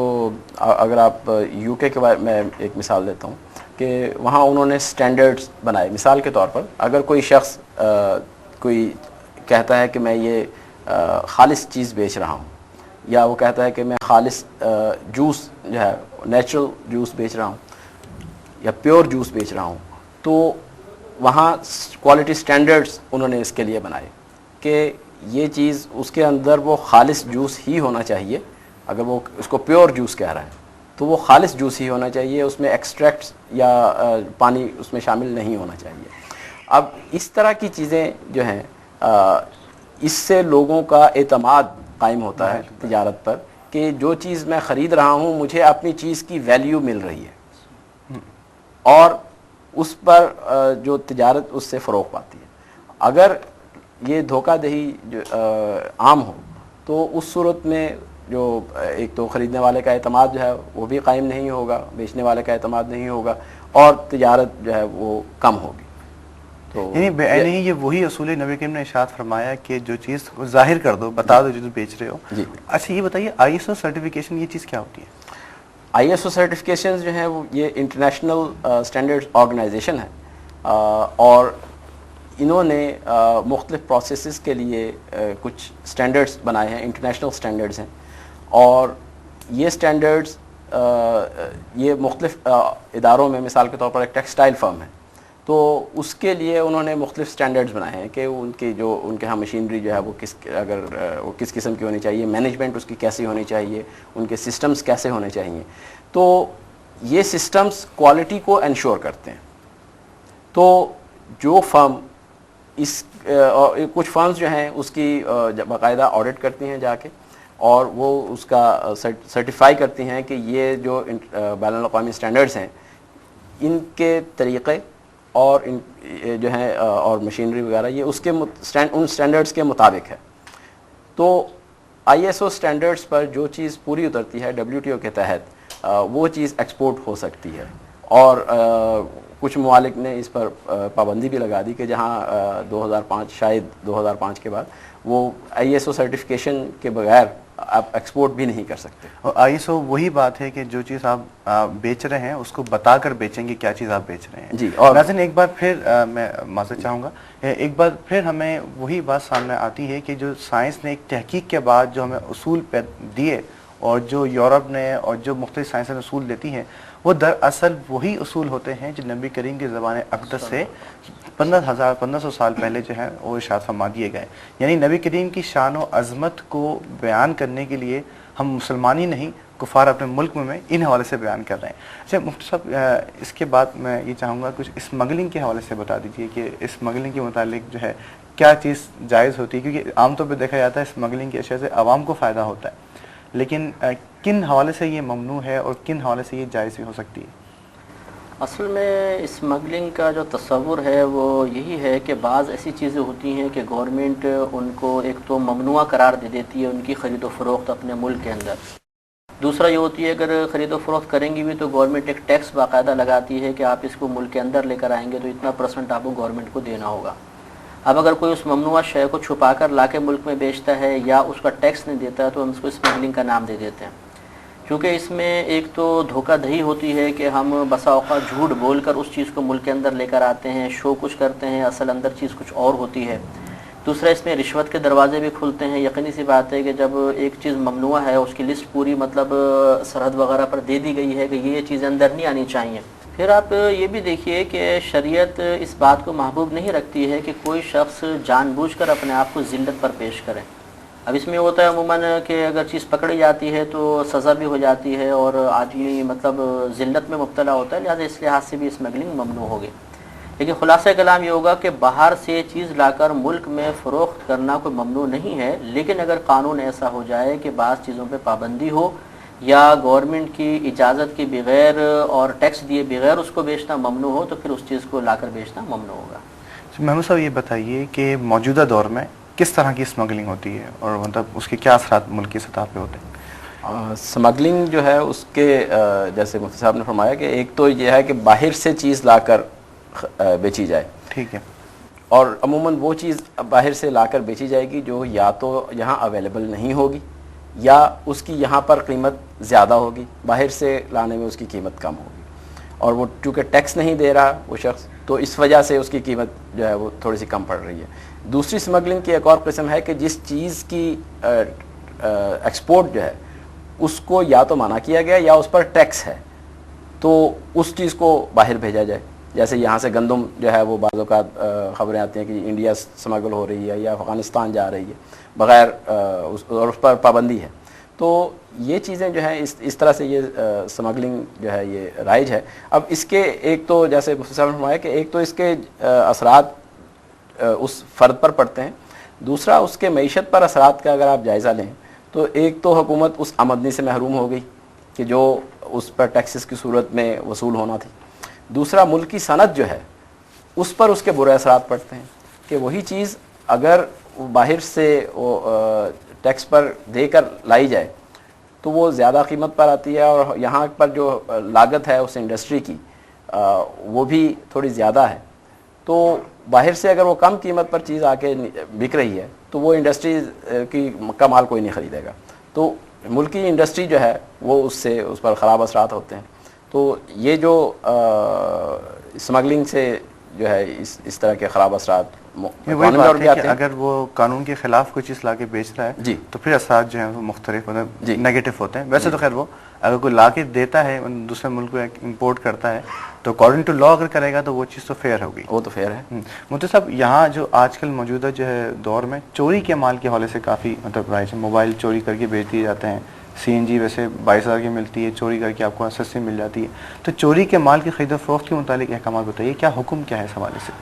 اگر آپ یو کے بارے میں ایک مثال دیتا ہوں کہ وہاں انہوں نے سٹینڈرڈز بنائے. مثال کے طور پر اگر کوئی شخص کوئی کہتا ہے کہ میں یہ خالص چیز بیچ رہا ہوں, یا وہ کہتا ہے کہ میں خالص جوس جو ہے نیچرل جوس بیچ رہا ہوں یا پیور جوس بیچ رہا ہوں, تو وہاں کوالٹی سٹینڈرڈز انہوں نے اس کے لیے بنائے کہ یہ چیز اس کے اندر وہ خالص جوس ہی ہونا چاہیے. اگر وہ اس کو پیور جوس کہہ رہا ہے تو وہ خالص جوس ہی ہونا چاہیے, اس میں ایکسٹریکٹس یا پانی اس میں شامل نہیں ہونا چاہیے. اب اس طرح کی چیزیں جو ہیں اس سے لوگوں کا اعتماد قائم ہوتا ہے تجارت پر, کہ جو چیز میں خرید رہا ہوں مجھے اپنی چیز کی ویلیو مل رہی ہے اور اس پر جو تجارت اس سے فروغ پاتی ہے. اگر یہ دھوکہ دہی جو عام ہو تو اس صورت میں جو ایک تو خریدنے والے کا اعتماد جو ہے وہ بھی قائم نہیں ہوگا, بیچنے والے کا اعتماد نہیں ہوگا, اور تجارت جو ہے وہ کم ہوگی. تو یعنی یہ وہی اصول نبی کریم نے ارشاد فرمایا کہ جو چیز ظاہر کر دو, بتا دو جو تم بیچ رہے ہو. جی. اچھا یہ بتائیے ISO سرٹیفکیشن یہ چیز کیا ہوتی ہے؟ ISO سرٹیفکیشنز جو ہیں وہ یہ انٹرنیشنل اسٹینڈرڈ آرگنائزیشن ہے, اور انہوں نے مختلف پروسیسز کے لیے کچھ سٹینڈرڈز بنائے ہیں, انٹرنیشنل سٹینڈرڈز ہیں. اور یہ سٹینڈرڈز یہ مختلف اداروں میں, مثال کے طور پر ایک ٹیکسٹائل فرم ہے تو اس کے لیے انہوں نے مختلف سٹینڈرڈز بنائے ہیں کہ ان کی جو ان کے ہاں مشینری جو ہے وہ کس قسم کی ہونی چاہیے, مینجمنٹ اس کی کیسی ہونی چاہیے, ان کے سسٹمز کیسے ہونے چاہیے. تو یہ سسٹمز کوالٹی کو انشور کرتے ہیں. تو جو فرم اس کچھ فرمز جو ہیں اس کی باقاعدہ آڈٹ کرتی ہیں جا کے, اور وہ اس کا سرٹیفائی کرتی ہیں کہ یہ جو بین الاقوامی سٹینڈرڈز ہیں ان کے طریقے اور ان جو ہیں اور مشینری وغیرہ یہ اس کے ان سٹینڈرڈز کے مطابق ہے. تو ISO سٹینڈرڈز پر جو چیز پوری اترتی ہے WTO کے تحت وہ چیز ایکسپورٹ ہو سکتی ہے. اور کچھ ممالک نے اس پر پابندی بھی لگا دی کہ جہاں 2005 شاید 2005 کے بعد وہ ISO سرٹیفکیشن کے بغیر آپ ایکسپورٹ بھی نہیں کر سکتے. اور ISO وہی بات ہے کہ جو چیز آپ بیچ رہے ہیں اس کو بتا کر بیچیں گے کیا چیز آپ بیچ رہے ہیں. جی. اور ناظرین ایک بار پھر میں معذرت چاہوں گا, ایک بار پھر ہمیں وہی بات سامنے آتی ہے کہ جو سائنس نے ایک تحقیق کے بعد جو ہمیں اصول دیے, اور جو یورپ نے اور جو مختلف سائنسیں اصول دیتی ہیں, وہ دراصل وہی اصول ہوتے ہیں جو نبی کریم کی زبان اقدس سے 1500 سال پہلے جو ہے وہ ارشاد فرما دیے گئے. یعنی نبی کریم کی شان و عظمت کو بیان کرنے کے لیے ہم مسلمان ہی نہیں, کفار اپنے ملک میں ان حوالے سے بیان کر رہے ہیں. اچھا مفتی صاحب, اس کے بعد میں یہ چاہوں گا کچھ اسمگلنگ کے حوالے سے بتا دیجیے کہ اسمگلنگ کے متعلق جو ہے کیا چیز جائز ہوتی ہے, کیونکہ عام طور پہ دیکھا جاتا ہے اسمگلنگ کی اشیاء سے عوام کو فائدہ ہوتا ہے, لیکن کن حوالے سے یہ ممنوع ہے اور کن حوالے سے یہ جائز بھی ہو سکتی ہے؟ اصل میں اسمگلنگ کا جو تصور ہے وہ یہی ہے کہ بعض ایسی چیزیں ہوتی ہیں کہ گورنمنٹ ان کو ایک تو ممنوع قرار دے دیتی ہے ان کی خرید و فروخت اپنے ملک کے اندر, دوسرا یہ ہوتی ہے اگر خرید و فروخت کریں گی بھی تو گورنمنٹ ایک ٹیکس باقاعدہ لگاتی ہے کہ آپ اس کو ملک کے اندر لے کر آئیں گے تو اتنا % آپ کو گورنمنٹ کو دینا ہوگا. اب اگر کوئی اس ممنوعہ شے کو چھپا کر لا کے ملک میں بیچتا ہے یا اس کا ٹیکس نہیں دیتا ہے تو ہم اس کو اسمگلنگ کا نام دے دیتے ہیں. کیونکہ اس میں ایک تو دھوکہ دہی ہوتی ہے کہ ہم بسا اوقات جھوٹ بول کر اس چیز کو ملک کے اندر لے کر آتے ہیں, شو کچھ کرتے ہیں, اصل اندر چیز کچھ اور ہوتی ہے. دوسرا اس میں رشوت کے دروازے بھی کھلتے ہیں. یقینی سی بات ہے کہ جب ایک چیز ممنوع ہے اس کی لسٹ پوری مطلب سرحد وغیرہ پر دے دی گئی ہے کہ یہ چیزیں اندر نہیں آنی چاہیے. پھر آپ یہ بھی دیکھیے کہ شریعت اس بات کو محبوب نہیں رکھتی ہے کہ کوئی شخص جان بوجھ کر اپنے آپ کو ذلت پر پیش کرے. اب اس میں ہوتا ہے عموماً کہ اگر چیز پکڑی جاتی ہے تو سزا بھی ہو جاتی ہے اور آدمی مطلب ذلت میں مبتلا ہوتا ہے, لہٰذا اس لحاظ سے بھی اسمگلنگ ممنوع ہوگی. لیکن خلاصہ کلام یہ ہوگا کہ باہر سے چیز لا کر ملک میں فروخت کرنا کوئی ممنوع نہیں ہے, لیکن اگر قانون ایسا ہو جائے کہ بعض چیزوں پہ پابندی ہو یا گورنمنٹ کی اجازت کے بغیر اور ٹیکس دیے بغیر اس کو بیچنا ممنوع ہو تو پھر اس چیز کو لا کر بیچنا ممنوع ہوگا. محمود صاحب یہ بتائیے کہ موجودہ دور میں کس طرح کی اسمگلنگ ہوتی ہے اور مطلب اس کے کیا اثرات ملک کی سطح پہ ہوتے ہیں؟ اسمگلنگ جو ہے اس کے جیسے مفتی صاحب نے فرمایا کہ ایک تو یہ ہے کہ باہر سے چیز لا کر بیچی جائے, ٹھیک ہے, اور عموماً وہ چیز باہر سے لا کر بیچی جائے گی جو یا تو یہاں اویلیبل نہیں ہوگی یا اس کی یہاں پر قیمت زیادہ ہوگی, باہر سے لانے میں اس کی قیمت کم ہوگی, اور وہ چونکہ ٹیکس نہیں دے رہا وہ شخص تو اس وجہ سے اس کی قیمت جو ہے وہ تھوڑی سی کم پڑ رہی ہے. دوسری اسمگلنگ کی ایک اور قسم ہے کہ جس چیز کی ایکسپورٹ جو ہے اس کو یا تو منع کیا گیا یا اس پر ٹیکس ہے تو اس چیز کو باہر بھیجا جائے. جیسے یہاں سے گندم جو ہے وہ بعض اوقات خبریں آتی ہیں کہ انڈیا اسمگل ہو رہی ہے یا افغانستان جا رہی ہے بغیر اور اس پر پابندی ہے. تو یہ چیزیں جو ہیں اس طرح سے یہ اسمگلنگ جو ہے یہ رائج ہے. اب اس کے ایک تو جیسے مفتی صاحب نے فرمایا کہ ایک تو اس کے اثرات اس فرد پر پڑتے ہیں, دوسرا اس کے معیشت پر اثرات کا اگر آپ جائزہ لیں تو ایک تو حکومت اس آمدنی سے محروم ہو گئی کہ جو اس پر ٹیکسز کی صورت میں وصول ہونا تھی. دوسرا ملک کی صنعت جو ہے اس پر اس کے برے اثرات پڑتے ہیں کہ وہی چیز اگر باہر سے ٹیکس پر دے کر لائی جائے تو وہ زیادہ قیمت پر آتی ہے اور یہاں پر جو لاگت ہے اس انڈسٹری کی وہ بھی تھوڑی زیادہ ہے. تو باہر سے اگر وہ کم قیمت پر چیز آ کے بک رہی ہے تو وہ انڈسٹری کی کا مال کوئی نہیں خریدے گا, تو ملکی انڈسٹری جو ہے وہ اس پر خراب اثرات ہوتے ہیں. تو یہ جو اسمگلنگ سے جو ہے اس طرح کے خراب اثرات وہی بات ہے کہ اگر وہ قانون کے خلاف کوئی چیز لا کے بیچ رہا ہے جی تو پھر اثرات جو ہیں وہ مختلف ہوتے ہیں, نیگیٹو ہوتے ہیں. ویسے جی. تو خیر وہ اگر کوئی لا کے دیتا ہے دوسرے ملک کو امپورٹ کرتا ہے تو اکارڈنگ ٹو لا اگر کرے گا تو وہ چیز تو فیئر ہوگی, وہ تو فیئر ہے. مفتی صاحب یہاں جو آج کل موجودہ جو ہے دور میں چوری کے مال کے حوالے سے کافی مطلب رائج ہے. موبائل چوری کر کے بیچ دیے جاتے ہیں, CNG ویسے 22,000 کی ملتی ہے, چوری کر کے آپ کو سستی مل جاتی ہے. تو چوری کے مال کی خرید و فروخت کے متعلق احکامات بتائیے, کیا حکم کیا ہے اس حوالے سے؟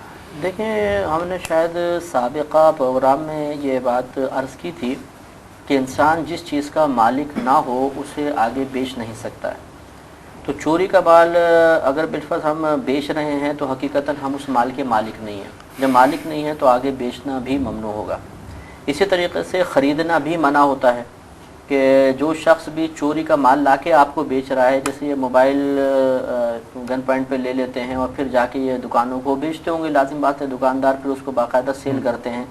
دیکھیں ہم نے شاید سابقہ پروگرام میں یہ بات عرض کی تھی کہ انسان جس چیز کا مالک نہ ہو اسے آگے بیچ نہیں سکتا ہے. تو چوری کا مال اگر بالفرض ہم بیچ رہے ہیں تو حقیقتاً ہم اس مال کے مالک نہیں ہیں. جب مالک نہیں ہے تو آگے بیچنا بھی ممنوع ہوگا. اسی طریقے سے خریدنا بھی منع ہوتا ہے کہ جو شخص بھی چوری کا مال لا کے آپ کو بیچ رہا ہے, جیسے یہ موبائل گن پوائنٹ پہ لے لیتے ہیں اور پھر جا کے یہ دکانوں کو بیچتے ہوں گے, لازم بات ہے دکاندار پھر اس کو باقاعدہ سیل کرتے ہیں.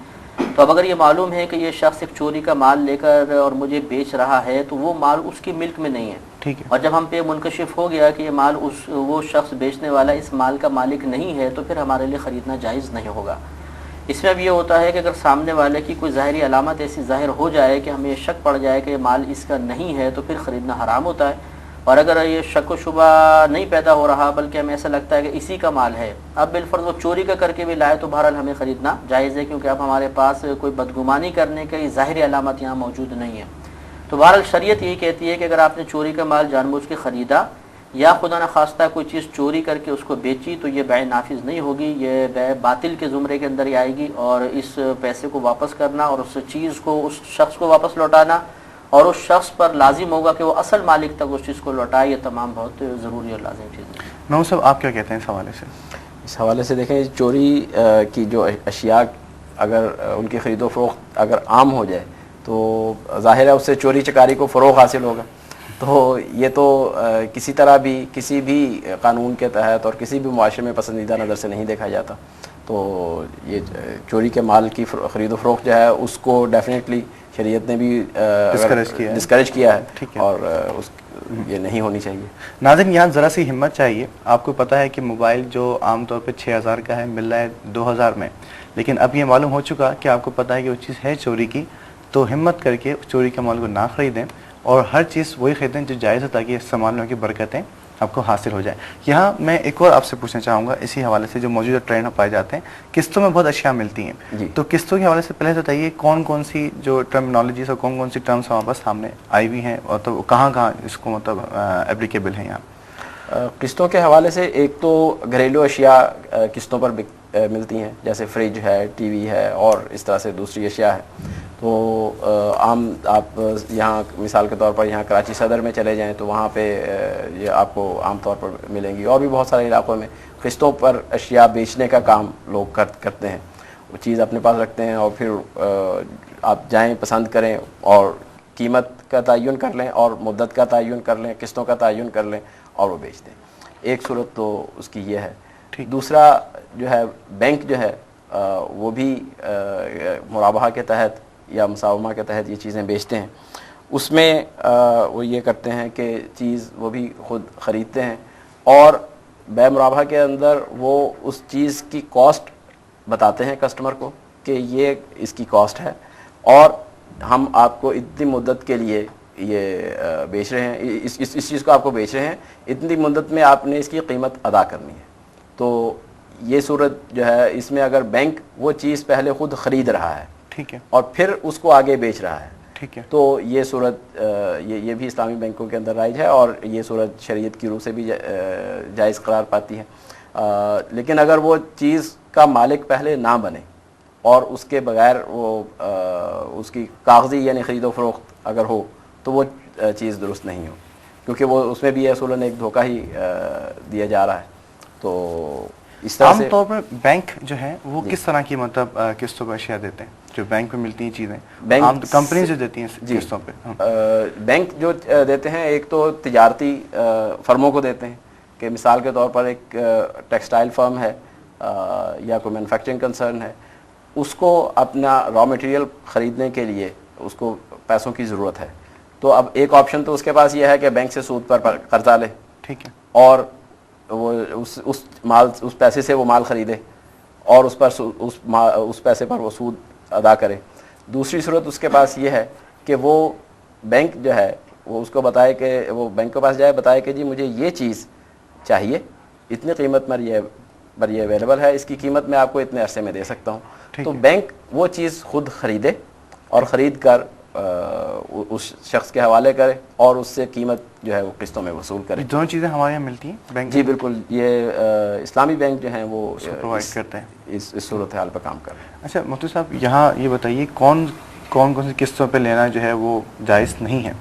تو اب اگر یہ معلوم ہے کہ یہ شخص ایک چوری کا مال لے کر اور مجھے بیچ رہا ہے تو وہ مال اس کی ملک میں نہیں ہے, ٹھیک ہے, اور جب ہم پہ منکشف ہو گیا کہ یہ مال وہ شخص بیچنے والا اس مال کا مالک نہیں ہے تو پھر ہمارے لیے خریدنا جائز نہیں ہوگا. اس میں اب یہ ہوتا ہے کہ اگر سامنے والے کی کوئی ظاہری علامت ایسی ظاہر ہو جائے کہ ہمیں شک پڑ جائے کہ یہ مال اس کا نہیں ہے تو پھر خریدنا حرام ہوتا ہے. اور اگر یہ شک و شبہ نہیں پیدا ہو رہا بلکہ ہمیں ایسا لگتا ہے کہ اسی کا مال ہے, اب بالفرض وہ چوری کا کر کے بھی لائے تو بہرحال ہمیں خریدنا جائز ہے, کیونکہ اب ہمارے پاس کوئی بدگمانی کرنے کی ظاہری علامت یہاں موجود نہیں ہے. تو بہرحال شریعت یہی کہتی ہے کہ اگر آپ نے چوری کا مال جان بوجھ کے خریدا یا خدا نخواستہ کوئی چیز چوری کر کے اس کو بیچی تو یہ بیع نافذ نہیں ہوگی, یہ بیع باطل کے زمرے کے اندر ہی آئے گی, اور اس پیسے کو واپس کرنا اور اس چیز کو اس شخص کو واپس لوٹانا اور اس شخص پر لازم ہوگا کہ وہ اصل مالک تک اس چیز کو لوٹائے, یہ تمام بہت ضروری اور لازم چیزیں ہیں. محمود صاحب آپ کیا کہتے ہیں اس حوالے سے؟ اس حوالے سے دیکھیں چوری کی جو اشیاء اگر ان کی خرید و فروخت اگر عام ہو جائے تو ظاہر ہے اس سے چوری چکاری کو فروغ حاصل ہوگا, تو یہ تو کسی طرح بھی کسی بھی قانون کے تحت اور کسی بھی معاشرے میں پسندیدہ نظر سے نہیں دیکھا جاتا. تو یہ چوری کے مال کی خرید و فروخت جو ہے اس کو ڈیفینیٹلی شریعت نے بھی ڈسکریج کیا ہے, اور یہ نہیں ہونی چاہیے. ناظرین یہاں ذرا سی ہمت چاہیے. آپ کو پتہ ہے کہ موبائل جو عام طور پہ 6000 کا ہے مل رہا ہے 2000 میں, لیکن اب یہ معلوم ہو چکا کہ آپ کو پتہ ہے کہ وہ چیز ہے چوری کی, تو ہمت کر کے چوری کے مال کو نہ خریدیں اور ہر چیز وہی خریدیں جو جائز ہے, تاکہ استعمال میں کی برکتیں آپ کو حاصل ہو جائیں. یہاں میں ایک اور آپ سے پوچھنا چاہوں گا اسی حوالے سے, جو موجودہ ٹرینڈ پائے جاتے ہیں قسطوں میں بہت اشیاء ملتی ہیں, تو قسطوں کے حوالے سے پہلے بتائیے کون کون سی جو ٹرمنالوجیز اور کون کون سی ٹرمس ہمارے پاس سامنے آئی ہوئی ہیں, اور تو کہاں کہاں اس کو مطلب اپلیکیبل ہیں یہاں. قسطوں کے حوالے سے ایک تو گھریلو اشیاء قسطوں پر ملتی ہیں, جیسے فریج ہے, ٹی وی ہے, اور اس طرح سے دوسری اشیاء ہے. تو عام آپ یہاں مثال کے طور پر یہاں کراچی صدر میں چلے جائیں تو وہاں پہ یہ آپ کو عام طور پر ملیں گی, اور بھی بہت سارے علاقوں میں قسطوں پر اشیاء بیچنے کا کام لوگ کرتے ہیں. وہ چیز اپنے پاس رکھتے ہیں اور پھر آپ جائیں, پسند کریں اور قیمت کا تعین کر لیں اور مدت کا تعین کر لیں, قسطوں کا تعین کر لیں اور وہ بیچ دیں. ایک صورت تو اس کی یہ ہے. دوسرا جو ہے بینک جو ہے وہ بھی مرابحہ کے تحت یا مساومہ کے تحت یہ چیزیں بیچتے ہیں. اس میں وہ یہ کرتے ہیں کہ چیز وہ بھی خود خریدتے ہیں, اور بے مرابحہ کے اندر وہ اس چیز کی کاسٹ بتاتے ہیں کسٹمر کو کہ یہ اس کی کاسٹ ہے, اور ہم آپ کو اتنی مدت کے لیے یہ بیچ رہے ہیں, اس چیز کو آپ کو بیچ رہے ہیں, اتنی مدت میں آپ نے اس کی قیمت ادا کرنی ہے. تو یہ صورت جو ہے اس میں اگر بینک وہ چیز پہلے خود خرید رہا ہے, ٹھیک ہے, اور پھر اس کو آگے بیچ رہا ہے, ٹھیک ہے, تو یہ صورت یہ بھی اسلامی بینکوں کے اندر رائج ہے, اور یہ صورت شریعت کی روح سے بھی جائز قرار پاتی ہے. لیکن اگر وہ چیز کا مالک پہلے نہ بنے اور اس کے بغیر وہ اس کی کاغذی یعنی خرید و فروخت اگر ہو تو وہ چیز درست نہیں ہو, کیونکہ وہ اس میں بھی اصولاً ایک دھوکہ ہی دیا جا رہا ہے. تو اس طرح سے عام طور پر بینک جو ہے وہ کس طرح کی مطلب قسطوں پر اشیاء دیتے ہیں جو بینک میں ملتی ہیں چیزیں, عام کمپنیز جو دیتی ہیں قسطوں پہ؟ بینک جو دیتے ہیں ایک تو تجارتی فرموں کو دیتے ہیں, کہ مثال کے طور پر ایک ٹیکسٹائل فرم ہے یا کوئی مینوفیکچرنگ کنسرن ہے, اس کو اپنا را مٹیریل خریدنے کے لیے اس کو پیسوں کی ضرورت ہے. تو اب ایک آپشن تو اس کے پاس یہ ہے کہ بینک سے سود پر قرضہ لے, ٹھیک ہے, اور وہ اس پیسے سے وہ مال خریدے اور اس پیسے پر وہ سود ادا کرے. دوسری صورت اس کے پاس یہ ہے کہ وہ بینک جو ہے وہ اس کو بتائے کہ وہ بینک کے پاس جائے, بتائے کہ جی مجھے یہ چیز چاہیے, اتنی قیمت پر یہ اویلیبل ہے, اس کی قیمت میں آپ کو اتنے عرصے میں دے سکتا ہوں. تو بینک وہ چیز خود خریدے اور خرید کر اس شخص کے حوالے کرے اور اس سے قیمت جو ہے وہ قسطوں میں وصول کرے. دونوں چیزیں ہمارے یہاں ملتی ہیں بینک؟ جی بالکل, یہ اسلامی بینک جو ہیں وہ پرووائڈ کرتے ہیں, اس صورتحال پہ کام کر رہے ہیں. اچھا مفتی صاحب, یہاں یہ بتائیے کون سی قسطوں پہ لینا جو ہے وہ جائز نہیں ہے,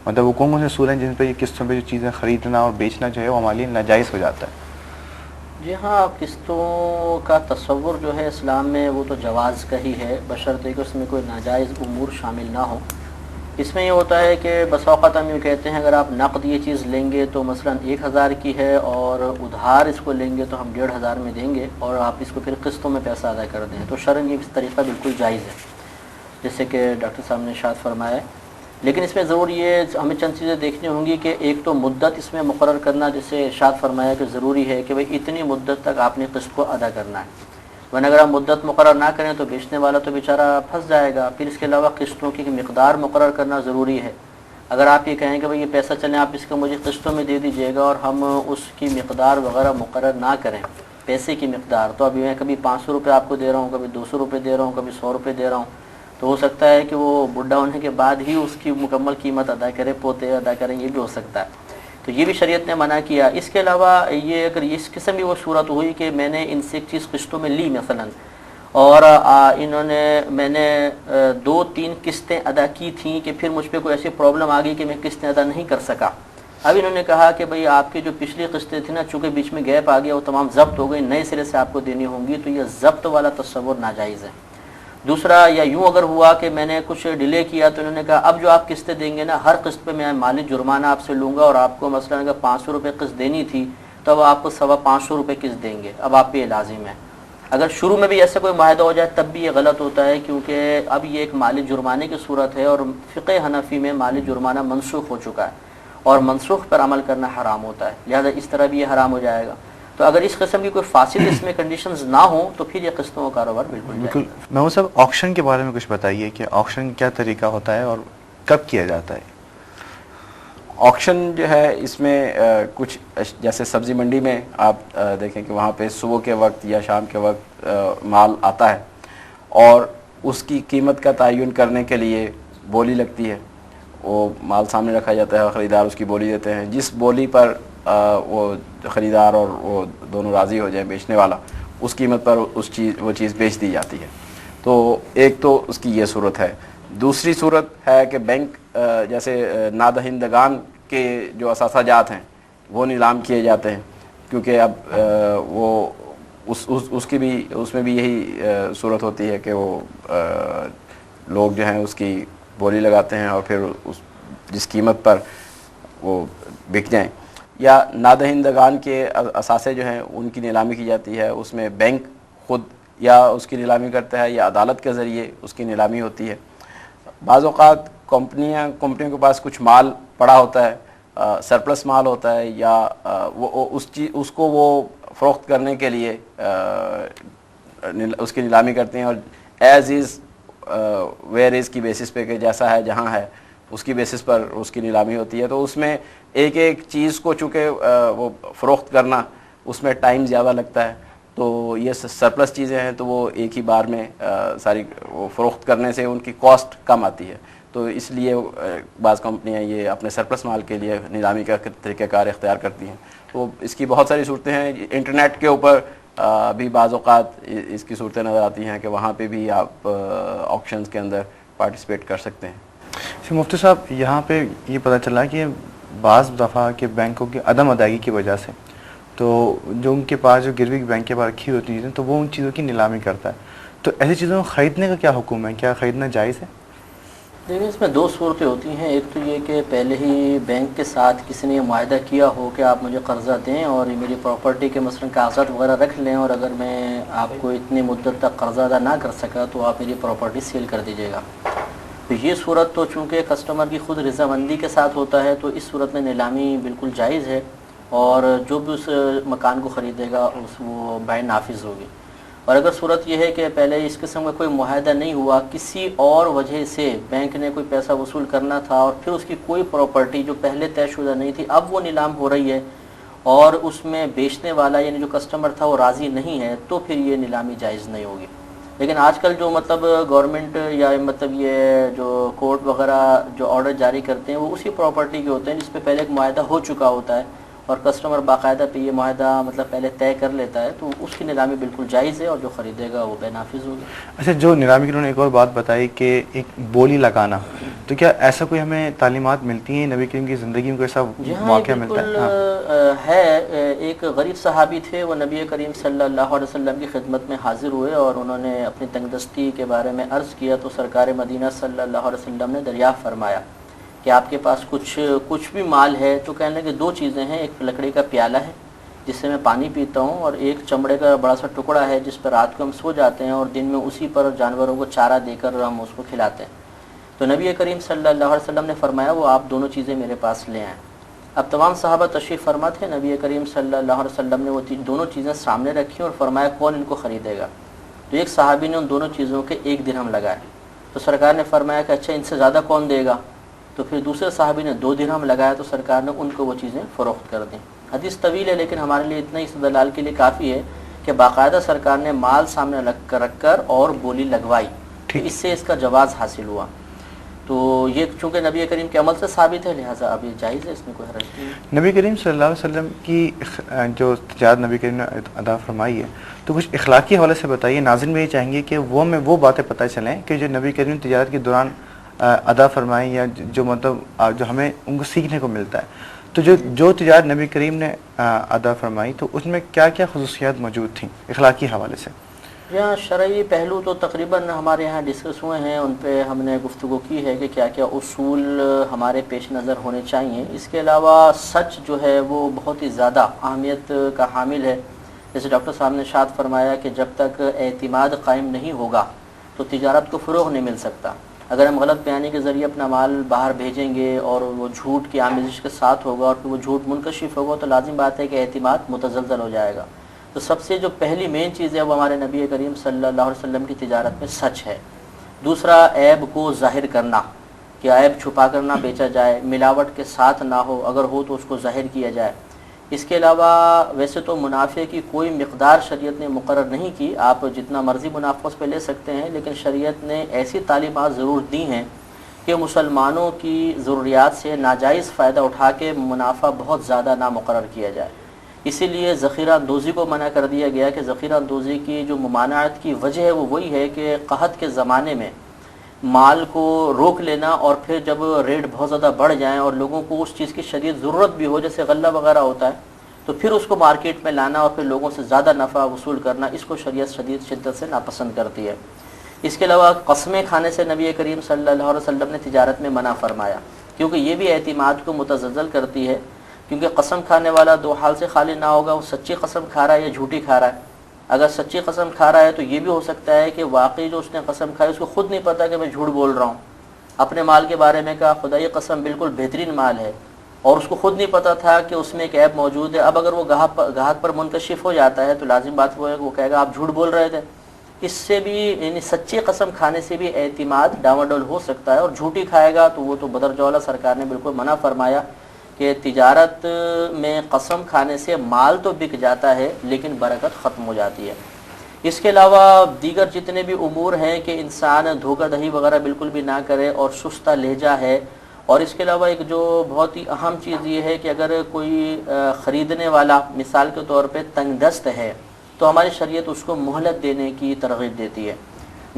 مطلب وہ کون سی اصول ہیں جن پہ یہ قسطوں پہ جو چیزیں خریدنا اور بیچنا جو ہے وہ ہمارے لیے ناجائز ہو جاتا ہے؟ جی ہاں, قسطوں کا تصور جو ہے اسلام میں وہ تو جواز کا ہی ہے, بشرطے کہ اس میں کوئی ناجائز امور شامل نہ ہو. اس میں یہ ہوتا ہے کہ بس اوقات ہم یہ کہتے ہیں اگر آپ نقد یہ چیز لیں گے تو مثلا 1000 کی ہے اور ادھار اس کو لیں گے تو ہم 1500 میں دیں گے اور آپ اس کو پھر قسطوں میں پیسہ ادا کر دیں, تو شرعاً یہ طریقہ بالکل جائز ہے, جیسے کہ ڈاکٹر صاحب نے ارشاد فرمایا ہے. لیکن اس میں ضرور یہ ہمیں چند چیزیں دیکھنی ہوں گی کہ ایک تو مدت اس میں مقرر کرنا, جیسے ارشاد فرمایا کہ ضروری ہے کہ بھئی اتنی مدت تک آپ نے قسط کو ادا کرنا ہے, ورنہ اگر آپ مدت مقرر نہ کریں تو بیچنے والا تو بیچارہ پھنس جائے گا. پھر اس کے علاوہ قسطوں کی مقدار مقرر کرنا ضروری ہے. اگر آپ یہ کہیں کہ بھئی یہ پیسہ چلیں آپ اس کو مجھے قسطوں میں دے دیجیے گا اور ہم اس کی مقدار وغیرہ مقرر نہ کریں, پیسے کی مقدار, تو ابھی میں کبھی 500 روپے آپ کو دے رہا ہوں, کبھی 200 روپے دے رہا ہوں, کبھی 100 روپے دے رہا ہوں, تو ہو سکتا ہے کہ وہ بڈھا ہونے کے بعد ہی اس کی مکمل قیمت ادا کرے, پوتے ادا کریں, یہ بھی ہو سکتا ہے. تو یہ بھی شریعت نے منع کیا. اس کے علاوہ یہ اگر اس قسم بھی وہ صورت ہوئی کہ میں نے ان سے ایک چیز قسطوں میں لی مثلا, اور میں نے 2-3 قسطیں ادا کی تھیں کہ پھر مجھ پہ کوئی ایسی پرابلم آ گئی کہ میں قسطیں ادا نہیں کر سکا. اب انہوں نے کہا کہ بھئی آپ کی جو پچھلی قسطیں تھیں نا, چونکہ بیچ میں گیپ آ گیا, وہ تمام ضبط ہو گئی, نئے سرے سے آپ کو دینی ہوں گی, تو یہ ضبط والا تصور ناجائز ہے. دوسرا یا یوں اگر ہوا کہ میں نے کچھ ڈیلے کیا تو انہوں نے کہا اب جو آپ قسطیں دیں گے نا ہر قسط پہ میں مالی جرمانہ آپ سے لوں گا اور آپ کو مثلاً اگر 500 روپے قسط دینی تھی تو اب آپ کو 550 روپے قسط دیں گے، اب آپ پہ یہ لازم ہے۔ اگر شروع میں بھی ایسا کوئی معاہدہ ہو جائے تب بھی یہ غلط ہوتا ہے، کیونکہ اب یہ ایک مالی جرمانے کی صورت ہے، اور فقہ حنفی میں مالی جرمانہ منسوخ ہو چکا ہے اور منسوخ پر عمل کرنا حرام ہوتا ہے، لہذا اس طرح بھی یہ حرام ہو جائے گا۔ تو اگر اس قسم کی کوئی فاسد اس میں کنڈیشنز نہ ہوں تو پھر یہ قسطوں کا کاروبار بالکل بالکل۔ محمود صاحب، آکشن کے بارے میں کچھ بتائیے کہ آکشن کیا طریقہ ہوتا ہے اور کب کیا جاتا ہے؟ آکشن جو ہے اس میں کچھ جیسے سبزی منڈی میں آپ دیکھیں کہ وہاں پہ صبح کے وقت یا شام کے وقت مال آتا ہے اور اس کی قیمت کا تعین کرنے کے لیے بولی لگتی ہے، وہ مال سامنے رکھا جاتا ہے اور خریدار اس کی بولی دیتے ہیں، جس بولی پر وہ خریدار اور وہ دونوں راضی ہو جائیں، بیچنے والا، اس قیمت پر وہ چیز بیچ دی جاتی ہے۔ تو ایک تو اس کی یہ صورت ہے۔ دوسری صورت ہے کہ بینک جیسے نادہندگان کے جو اثاثہ جات ہیں وہ نیلام کیے جاتے ہیں، کیونکہ اب وہ اس میں بھی یہی صورت ہوتی ہے کہ وہ لوگ جو ہیں اس کی بولی لگاتے ہیں اور پھر جس قیمت پر وہ بک جائیں، یا نادہندگان کے اثاثے جو ہیں ان کی نیلامی کی جاتی ہے، اس میں بینک خود یا اس کی نیلامی کرتا ہے یا عدالت کے ذریعے اس کی نیلامی ہوتی ہے۔ بعض اوقات کمپنیوں کے پاس کچھ مال پڑا ہوتا ہے، سرپلس مال ہوتا ہے، یا وہ اس کو وہ فروخت کرنے کے لیے اس کی نیلامی کرتے ہیں، اور ایز از ویئر از کی بیسس پہ کہ جیسا ہے جہاں ہے اس کی بیسس پر اس کی نیلامی ہوتی ہے۔ تو اس میں ایک ایک چیز کو چونکہ وہ فروخت کرنا اس میں ٹائم زیادہ لگتا ہے، تو یہ سرپلس چیزیں ہیں تو وہ ایک ہی بار میں ساری وہ فروخت کرنے سے ان کی کاسٹ کم آتی ہے، تو اس لیے بعض کمپنیاں یہ اپنے سرپلس مال کے لیے نیلامی کا طریقہ کار اختیار کرتی ہیں۔ تو اس کی بہت ساری صورتیں ہیں، انٹرنیٹ کے اوپر بھی بعض اوقات اس کی صورتیں نظر آتی ہیں کہ وہاں پہ بھی آپ آکشنز کے اندر پارٹیسپیٹ کر سکتے ہیں۔ مفتی صاحب، یہاں پہ یہ پتہ چلا کہ بعض دفعہ کہ بینکوں کی عدم ادائیگی کی وجہ سے تو جو ان کے پاس جو گروی بینک کے پاس رکھی ہوتی ہیں تو وہ ان چیزوں کی نیلامی کرتا ہے، تو ایسی چیزوں کو خریدنے کا کیا حکم ہے؟ کیا خریدنا جائز ہے؟ دیکھیں، اس میں دو صورتیں ہوتی ہیں۔ ایک تو یہ کہ پہلے ہی بینک کے ساتھ کسی نے یہ معاہدہ کیا ہو کہ آپ مجھے قرضہ دیں اور یہ میری پراپرٹی کے مثلاً کاغذات وغیرہ رکھ لیں، اور اگر میں آپ کو اتنی مدت تک قرضہ ادا نہ کر سکا تو آپ میری پراپرٹی سیل کر دیجیے گا۔ تو یہ صورت تو چونکہ کسٹمر کی خود رضامندی کے ساتھ ہوتا ہے تو اس صورت میں نیلامی بالکل جائز ہے، اور جو بھی اس مکان کو خریدے گا وہ بائع نافذ ہوگی۔ اور اگر صورت یہ ہے کہ پہلے اس قسم کا کوئی معاہدہ نہیں ہوا، کسی اور وجہ سے بینک نے کوئی پیسہ وصول کرنا تھا اور پھر اس کی کوئی پراپرٹی جو پہلے طے شدہ نہیں تھی اب وہ نیلام ہو رہی ہے اور اس میں بیچنے والا یعنی جو کسٹمر تھا وہ راضی نہیں ہے، تو پھر یہ نیلامی جائز نہیں ہوگی۔ لیکن آج کل جو مطلب گورنمنٹ یا مطلب یہ جو کورٹ وغیرہ جو آرڈر جاری کرتے ہیں وہ اسی پراپرٹی کے ہوتے ہیں جس پہ پہلے ایک معاہدہ ہو چکا ہوتا ہے، اور کسٹمر باقاعدہ پہ یہ معاہدہ مطلب پہلے طے کر لیتا ہے، تو اس کی نیلامی بالکل جائز ہے اور جو خریدے گا وہ بے نافذ ہوگی۔ اچھا، جو نیلامی کی انہوں نے ایک اور بات بتائی کہ ایک بولی لگانا، تو کیا ایسا کوئی ہمیں تعلیمات ملتی ہیں نبی کریم کی زندگی میں؟ کوئی ایسا واقعہ ملتا ہے؟ ہے، ایک غریب صحابی تھے، وہ نبی کریم صلی اللہ علیہ وسلم کی خدمت میں حاضر ہوئے اور انہوں نے اپنی تنگ دستی کے بارے میں عرض کیا، تو سرکار مدینہ صلی اللہ علیہ وسلم نے دریافت فرمایا کہ آپ کے پاس کچھ بھی مال ہے؟ تو کہنے لگے دو چیزیں ہیں، ایک لکڑی کا پیالہ ہے جس سے میں پانی پیتا ہوں، اور ایک چمڑے کا بڑا سا ٹکڑا ہے جس پر رات کو ہم سو جاتے ہیں اور دن میں اسی پر جانوروں کو چارہ دے کر ہم اس کو کھلاتے ہیں۔ تو نبی کریم صلی اللہ علیہ وسلم نے فرمایا وہ آپ دونوں چیزیں میرے پاس لے آئیں۔ اب تمام صحابہ تشریف فرما تھے، نبی کریم صلی اللہ علیہ وسلم نے وہ دونوں چیزیں سامنے رکھی اور فرمایا کون ان کو خریدے گا؟ تو ایک صحابی نے ان دونوں چیزوں کے 1 درہم لگائے، تو سرکار نے فرمایا کہ اچھا ان سے زیادہ کون دے گا؟ تو پھر دوسرے صحابی نے 2 درہم لگایا، تو سرکار نے ان کو وہ چیزیں فروخت کر دیں۔ حدیث طویل ہے لیکن ہمارے لیے اتنا ہی استدلال کے لیے کافی ہے کہ باقاعدہ سرکار نے مال سامنے رکھ کر اور بولی لگوائی، تو اس سے اس کا جواز حاصل ہوا۔ تو یہ چونکہ نبی کریم کے عمل سے ثابت ہے لہٰذا اب یہ جائز ہے، اس میں کوئی حرج نہیں ہے۔ نبی کریم صلی اللہ علیہ وسلم کی جو تجارت نبی کریم نے ادا فرمائی ہے تو کچھ اخلاقی حوالے سے بتائیے، ناظرین بھی یہ چاہیں گے کہ وہ باتیں پتہ چلیں کہ جو نبی کریم تجارت کے دوران ادا فرمائیں یا جو مطلب جو ہمیں ان کو سیکھنے کو ملتا ہے، تو جو تجارت نبی کریم نے ادا فرمائی تو اس میں کیا کیا خصوصیات موجود تھیں اخلاقی حوالے سے؟ یہاں شرعی پہلو تو تقریباً ہمارے یہاں ڈسکس ہوئے ہیں، ان پہ ہم نے گفتگو کی ہے کہ کیا کیا اصول ہمارے پیش نظر ہونے چاہیے. اس کے علاوہ سچ جو ہے وہ بہت ہی زیادہ اہمیت کا حامل ہے. جیسے ڈاکٹر صاحب نے ارشاد فرمایا کہ جب تک اعتماد قائم نہیں ہوگا تو تجارت کو فروغ نہیں مل سکتا. اگر ہم غلط بیانی کے ذریعے اپنا مال باہر بھیجیں گے اور وہ جھوٹ کی آمیزش کے ساتھ ہوگا اور پھر وہ جھوٹ منکشف ہوگا تو لازم بات ہے کہ اعتماد متزلزل ہو جائے گا. تو سب سے جو پہلی مین چیز ہے وہ ہمارے نبی کریم صلی اللہ علیہ وسلم کی تجارت میں سچ ہے. دوسرا عیب کو ظاہر کرنا، کہ عیب چھپا کر نہ بیچا جائے، ملاوٹ کے ساتھ نہ ہو، اگر ہو تو اس کو ظاہر کیا جائے. اس کے علاوہ ویسے تو منافع کی کوئی مقدار شریعت نے مقرر نہیں کی، آپ جتنا مرضی منافع اس پہ لے سکتے ہیں، لیکن شریعت نے ایسی تعلیمات ضرور دی ہیں کہ مسلمانوں کی ضروریات سے ناجائز فائدہ اٹھا کے منافع بہت زیادہ نہ مقرر کیا جائے. اسی لیے ذخیرہ اندوزی کو منع کر دیا گیا کہ ذخیرہ اندوزی کی جو ممانعت کی وجہ ہے وہ وہی ہے کہ قحط کے زمانے میں مال کو روک لینا اور پھر جب ریٹ بہت زیادہ بڑھ جائیں اور لوگوں کو اس چیز کی شدید ضرورت بھی ہو، جیسے غلہ وغیرہ ہوتا ہے، تو پھر اس کو مارکیٹ میں لانا اور پھر لوگوں سے زیادہ نفع وصول کرنا، اس کو شریعت شدید شدت سے ناپسند کرتی ہے. اس کے علاوہ قسمیں کھانے سے نبی کریم صلی اللہ علیہ وسلم نے تجارت میں منع فرمایا، کیونکہ یہ بھی اعتماد کو متزلزل کرتی ہے. کیونکہ قسم کھانے والا دو حال سے خالی نہ ہوگا، وہ سچی قسم کھا رہا ہے یا جھوٹی کھا رہا ہے. اگر سچی قسم کھا رہا ہے تو یہ بھی ہو سکتا ہے کہ واقعی جو اس نے قسم کھائی اس کو خود نہیں پتا کہ میں جھوٹ بول رہا ہوں. اپنے مال کے بارے میں کہا خدا یہ قسم بالکل بہترین مال ہے، اور اس کو خود نہیں پتا تھا کہ اس میں ایک عیب موجود ہے. اب اگر وہ گاہک پر منکشف ہو جاتا ہے تو لازم بات وہ ہے کہ وہ کہے گا آپ جھوٹ بول رہے تھے. اس سے بھی یعنی سچی قسم کھانے سے بھی اعتماد ڈاواڈول ہو سکتا ہے، اور جھوٹی کھائے گا تو وہ تو بدرجولہ سرکار نے بالکل منع فرمایا کہ تجارت میں قسم کھانے سے مال تو بک جاتا ہے لیکن برکت ختم ہو جاتی ہے. اس کے علاوہ دیگر جتنے بھی امور ہیں کہ انسان دھوکہ دہی وغیرہ بالکل بھی نہ کرے اور سستہ لہجہ ہے. اور اس کے علاوہ ایک جو بہت ہی اہم چیز یہ ہے کہ اگر کوئی خریدنے والا مثال کے طور پہ تنگ دست ہے تو ہماری شریعت اس کو مہلت دینے کی ترغیب دیتی ہے.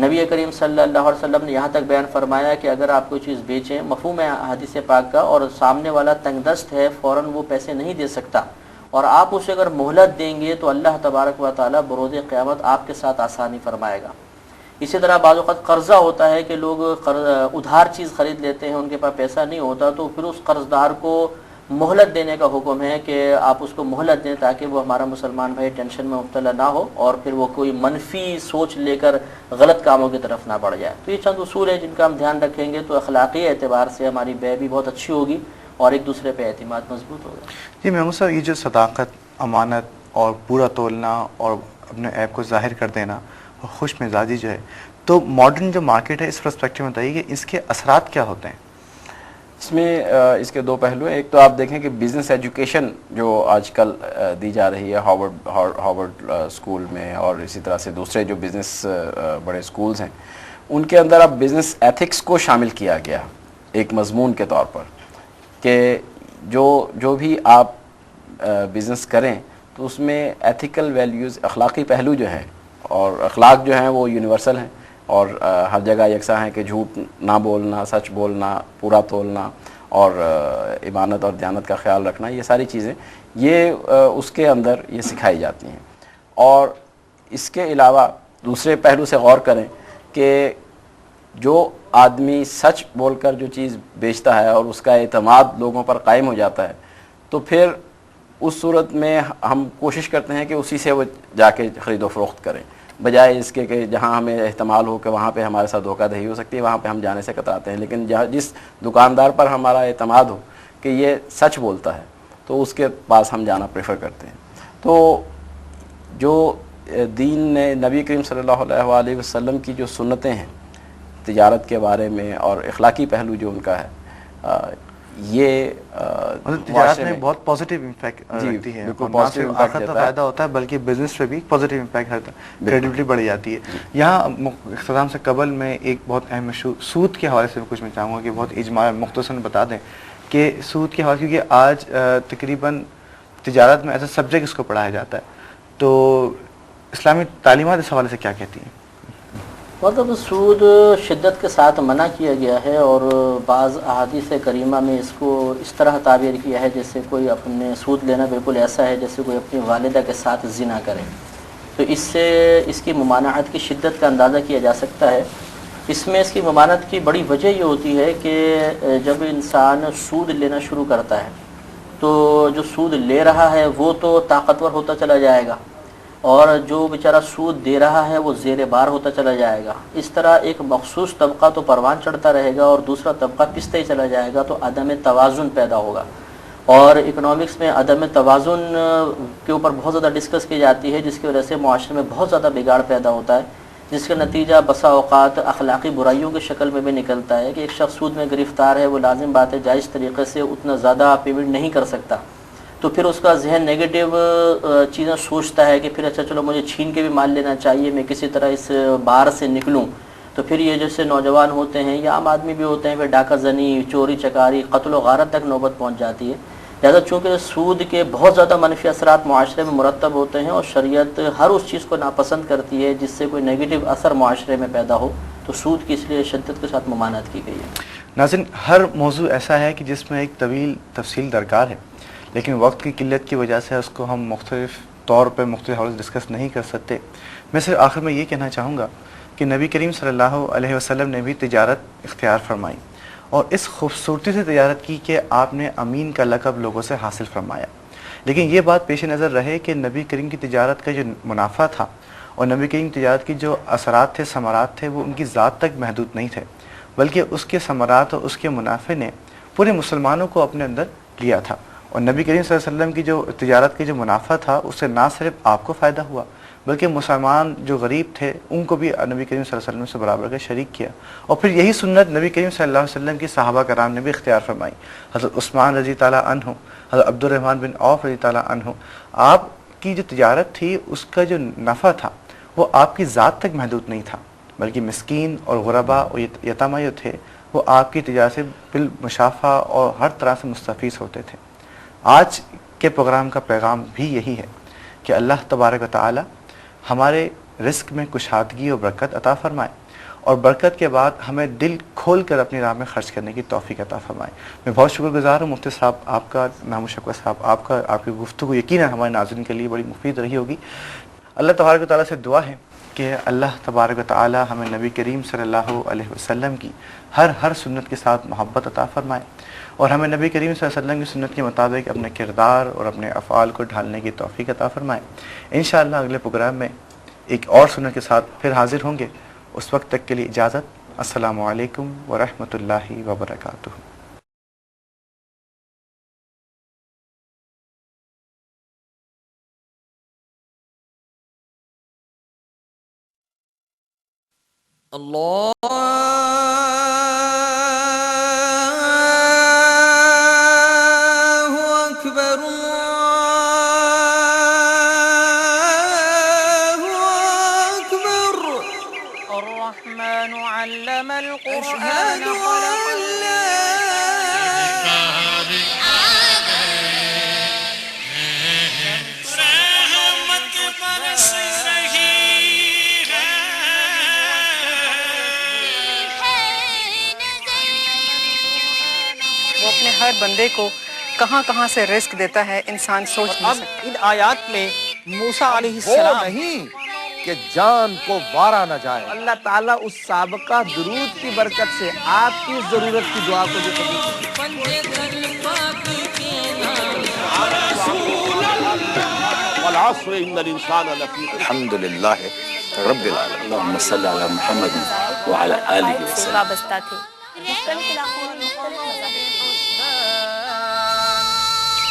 نبی کریم صلی اللہ علیہ وسلم نے یہاں تک بیان فرمایا کہ اگر آپ کوئی چیز بیچیں، مفہوم ہے حدیث پاک کا، اور سامنے والا تنگ دست ہے، فوراً وہ پیسے نہیں دے سکتا، اور آپ اسے اگر مہلت دیں گے تو اللہ تبارک و تعالیٰ بروز قیامت آپ کے ساتھ آسانی فرمائے گا. اسی طرح بعض اوقات قرضہ ہوتا ہے کہ لوگ ادھار چیز خرید لیتے ہیں، ان کے پاس پیسہ نہیں ہوتا، تو پھر اس قرض دار کو مہلت دینے کا حکم ہے کہ آپ اس کو مہلت دیں تاکہ وہ ہمارا مسلمان بھائی ٹینشن میں مبتلا نہ ہو اور پھر وہ کوئی منفی سوچ لے کر غلط کاموں کی طرف نہ بڑھ جائے. تو یہ چند اصول ہیں جن کا ہم دھیان رکھیں گے تو اخلاقی اعتبار سے ہماری بے بھی بہت اچھی ہوگی اور ایک دوسرے پہ اعتماد مضبوط ہوگا. جی محمود صاحب، یہ جو صداقت، امانت اور پورا تولنا اور اپنے ایپ کو ظاہر کر دینا اور خوش مزاجی جو ہے، تو ماڈرن جو مارکیٹ ہے اس پرسپیکٹو میں بتائیے کہ اس کے اثرات کیا ہوتے ہیں؟ اس میں اس کے دو پہلو ہیں. ایک تو آپ دیکھیں کہ بزنس ایجوکیشن جو آج کل دی جا رہی ہے ہارورڈ اسکول میں اور اسی طرح سے دوسرے جو بزنس بڑے اسکولز ہیں، ان کے اندر اب بزنس ایتھکس کو شامل کیا گیا ایک مضمون کے طور پر، کہ جو بھی آپ بزنس کریں تو اس میں ایتھیکل ویلیوز، اخلاقی پہلو جو ہیں، اور اخلاق جو ہیں وہ یونیورسل ہیں اور ہر جگہ یکساں ہیں کہ جھوٹ نہ بولنا، سچ بولنا، پورا تولنا اور امانت اور دیانت کا خیال رکھنا، یہ ساری چیزیں یہ اس کے اندر یہ سکھائی جاتی ہیں. اور اس کے علاوہ دوسرے پہلو سے غور کریں کہ جو آدمی سچ بول کر جو چیز بیچتا ہے اور اس کا اعتماد لوگوں پر قائم ہو جاتا ہے تو پھر اس صورت میں ہم کوشش کرتے ہیں کہ اسی سے وہ جا کے خرید و فروخت کریں، بجائے اس کے کہ جہاں ہمیں احتمال ہو کہ وہاں پہ ہمارے ساتھ دھوکہ دہی ہو سکتی ہے وہاں پہ ہم جانے سے کتراتے ہیں. لیکن جس دکاندار پر ہمارا اعتماد ہو کہ یہ سچ بولتا ہے تو اس کے پاس ہم جانا پریفر کرتے ہیں. تو جو دین نے نبی کریم صلی اللہ علیہ وسلم کی جو سنتیں ہیں تجارت کے بارے میں اور اخلاقی پہلو جو ان کا ہے، یہ تجارت میں بہت پازیٹیو امپیکٹ رکھتی ہے، نہ صرف آخرت کا فائدہ ہوتا ہے بلکہ بزنس پہ بھی پازیٹیو امپیکٹ رہتا ہے، کریڈیبلٹی بڑھ جاتی ہے. یہاں اختتام سے قبل میں ایک بہت اہم سود کے حوالے سے کچھ میں چاہوں گا کہ بہت اجمالا مختصراً بتا دیں کہ سود کے حوالے، کیونکہ آج تقریباً تجارت میں ایسا سبجیکٹ اس کو پڑھایا جاتا ہے، تو اسلامی تعلیمات اس حوالے سے کیا کہتی ہیں؟ مطلب سود شدت کے ساتھ منع کیا گیا ہے، اور بعض احادیث کریمہ میں اس کو اس طرح تعبیر کیا ہے جیسے کوئی اپنے سود لینا بالکل ایسا ہے جیسے کوئی اپنی والدہ کے ساتھ زنا کرے. تو اس سے اس کی ممانعت کی شدت کا اندازہ کیا جا سکتا ہے۔ اس میں اس کی ممانعت کی بڑی وجہ یہ ہوتی ہے کہ جب انسان سود لینا شروع کرتا ہے تو جو سود لے رہا ہے وہ تو طاقتور ہوتا چلا جائے گا، اور جو بیچارہ سود دے رہا ہے وہ زیر بار ہوتا چلا جائے گا۔ اس طرح ایک مخصوص طبقہ تو پروان چڑھتا رہے گا اور دوسرا طبقہ پستے ہی چلا جائے گا، تو عدم توازن پیدا ہوگا۔ اور اکنامکس میں عدم توازن کے اوپر بہت زیادہ ڈسکس کی جاتی ہے، جس کی وجہ سے معاشرے میں بہت زیادہ بگاڑ پیدا ہوتا ہے، جس کا نتیجہ بسا اوقات اخلاقی برائیوں کی شکل میں بھی نکلتا ہے کہ ایک شخص سود میں گرفتار ہے، وہ لازم بات ہے جائز طریقے سے اتنا زیادہ پیمنٹ نہیں کر سکتا، تو پھر اس کا ذہن نیگیٹو چیزیں سوچتا ہے کہ پھر اچھا چلو مجھے چھین کے بھی مال لینا چاہیے، میں کسی طرح اس بار سے نکلوں۔ تو پھر یہ جیسے نوجوان ہوتے ہیں یا عام آدمی بھی ہوتے ہیں، پھر ڈاکہ زنی، چوری چکاری، قتل و غارت تک نوبت پہنچ جاتی ہے۔ لہٰذا چونکہ سود کے بہت زیادہ منفی اثرات معاشرے میں مرتب ہوتے ہیں اور شریعت ہر اس چیز کو ناپسند کرتی ہے جس سے کوئی نیگیٹو اثر معاشرے میں پیدا ہو، تو سود کی اس لیے شدت کے ساتھ ممانعت کی گئی ہے۔ ناظرین، ہر موضوع ایسا ہے کہ جس میں ایک طویل تفصیل درکار ہے، لیکن وقت کی قلت کی وجہ سے اس کو ہم مختلف طور پہ مختلف حوالے سے ڈسکس نہیں کر سکتے۔ میں صرف آخر میں یہ کہنا چاہوں گا کہ نبی کریم صلی اللہ علیہ وسلم نے بھی تجارت اختیار فرمائی، اور اس خوبصورتی سے تجارت کی کہ آپ نے امین کا لقب لوگوں سے حاصل فرمایا۔ لیکن یہ بات پیش نظر رہے کہ نبی کریم کی تجارت کا جو منافع تھا اور نبی کریم کی تجارت کی جو اثرات تھے، ثمرات تھے، وہ ان کی ذات تک محدود نہیں تھے، بلکہ اس کے ثمرات اور اس کے منافع نے پورے مسلمانوں کو اپنے اندر لیا تھا۔ اور نبی کریم صلی اللہ علیہ وسلم کی جو تجارت کی جو منافع تھا، اس سے نہ صرف آپ کو فائدہ ہوا بلکہ مسلمان جو غریب تھے ان کو بھی نبی کریم صلی اللہ علیہ وسلم سے برابر کا شریک کیا۔ اور پھر یہی سنت نبی کریم صلی اللہ علیہ وسلم کی صحابہ کرام نے بھی اختیار فرمائی۔ حضرت عثمان رضی تعالیٰ عنہ، حضرت عبد الرحمن بن عوف رضی تعالیٰ عنہ، آپ کی جو تجارت تھی اس کا جو نفع تھا وہ آپ کی ذات تک محدود نہیں تھا، بلکہ مسکین اور غربا اور یتامہ جو تھے وہ آپ کی تجارت سے بالمشافہ اور ہر طرح سے مستفیض ہوتے تھے۔ آج کے پروگرام کا پیغام بھی یہی ہے کہ اللہ تبارک و تعالی ہمارے رزق میں کشادگی اور برکت عطا فرمائے، اور برکت کے بعد ہمیں دل کھول کر اپنی راہ میں خرچ کرنے کی توفیق عطا فرمائے۔ میں بہت شکر گزار ہوں مفتی صاحب آپ کا، نام شکوہ صاحب آپ کی گفتگو یقیناً ہمارے ناظرین کے لیے بڑی مفید رہی ہوگی۔ اللہ تبارک و تعالیٰ سے دعا ہے کہ اللہ تبارک و تعالیٰ ہمیں نبی کریم صلی اللہ علیہ وسلم کی ہر سنت کے ساتھ محبت عطا فرمائے، اور ہمیں نبی کریم صلی اللہ علیہ وسلم کی سنت کے مطابق اپنے کردار اور اپنے افعال کو ڈھالنے کی توفیق عطا فرمائے۔ انشاءاللہ اگلے پروگرام میں ایک اور سنت کے ساتھ پھر حاضر ہوں گے۔ اس وقت تک کے لیے اجازت۔ السلام علیکم ورحمۃ اللہ وبرکاتہ۔ اللہ اکبر، اللہ اکبر۔ الرحمن علم القرآن اشہد ان لا رحمت برس رہی ہے۔ وہ اپنے ہر بندے کو کہاں کہاں سے رزق دیتا ہے، انسان سوچ نہیں اب سکتا۔ ان آیات میں موسیٰ علیہ السلام نہیں کہ جان کو وارا نہ جائے، اللہ تعالیٰ اس سابقہ درود کی برکت سے آپ کی ضرورت کی دعا کو بھی قبول والعصر ان الانسان لفی خسر۔ الحمد للہ رب العالمین، اللہم صلی علی محمد وعلی آلہ وسلم۔ وابستہ تھے، مختلف علاقوں اور مختلف مذاہب۔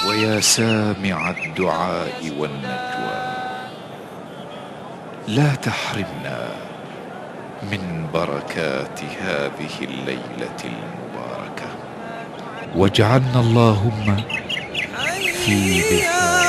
ويا سامع الدعاء والنجوى لا تحرمنا من بركات هذه الليلة المباركة، واجعلنا اللهم في بحار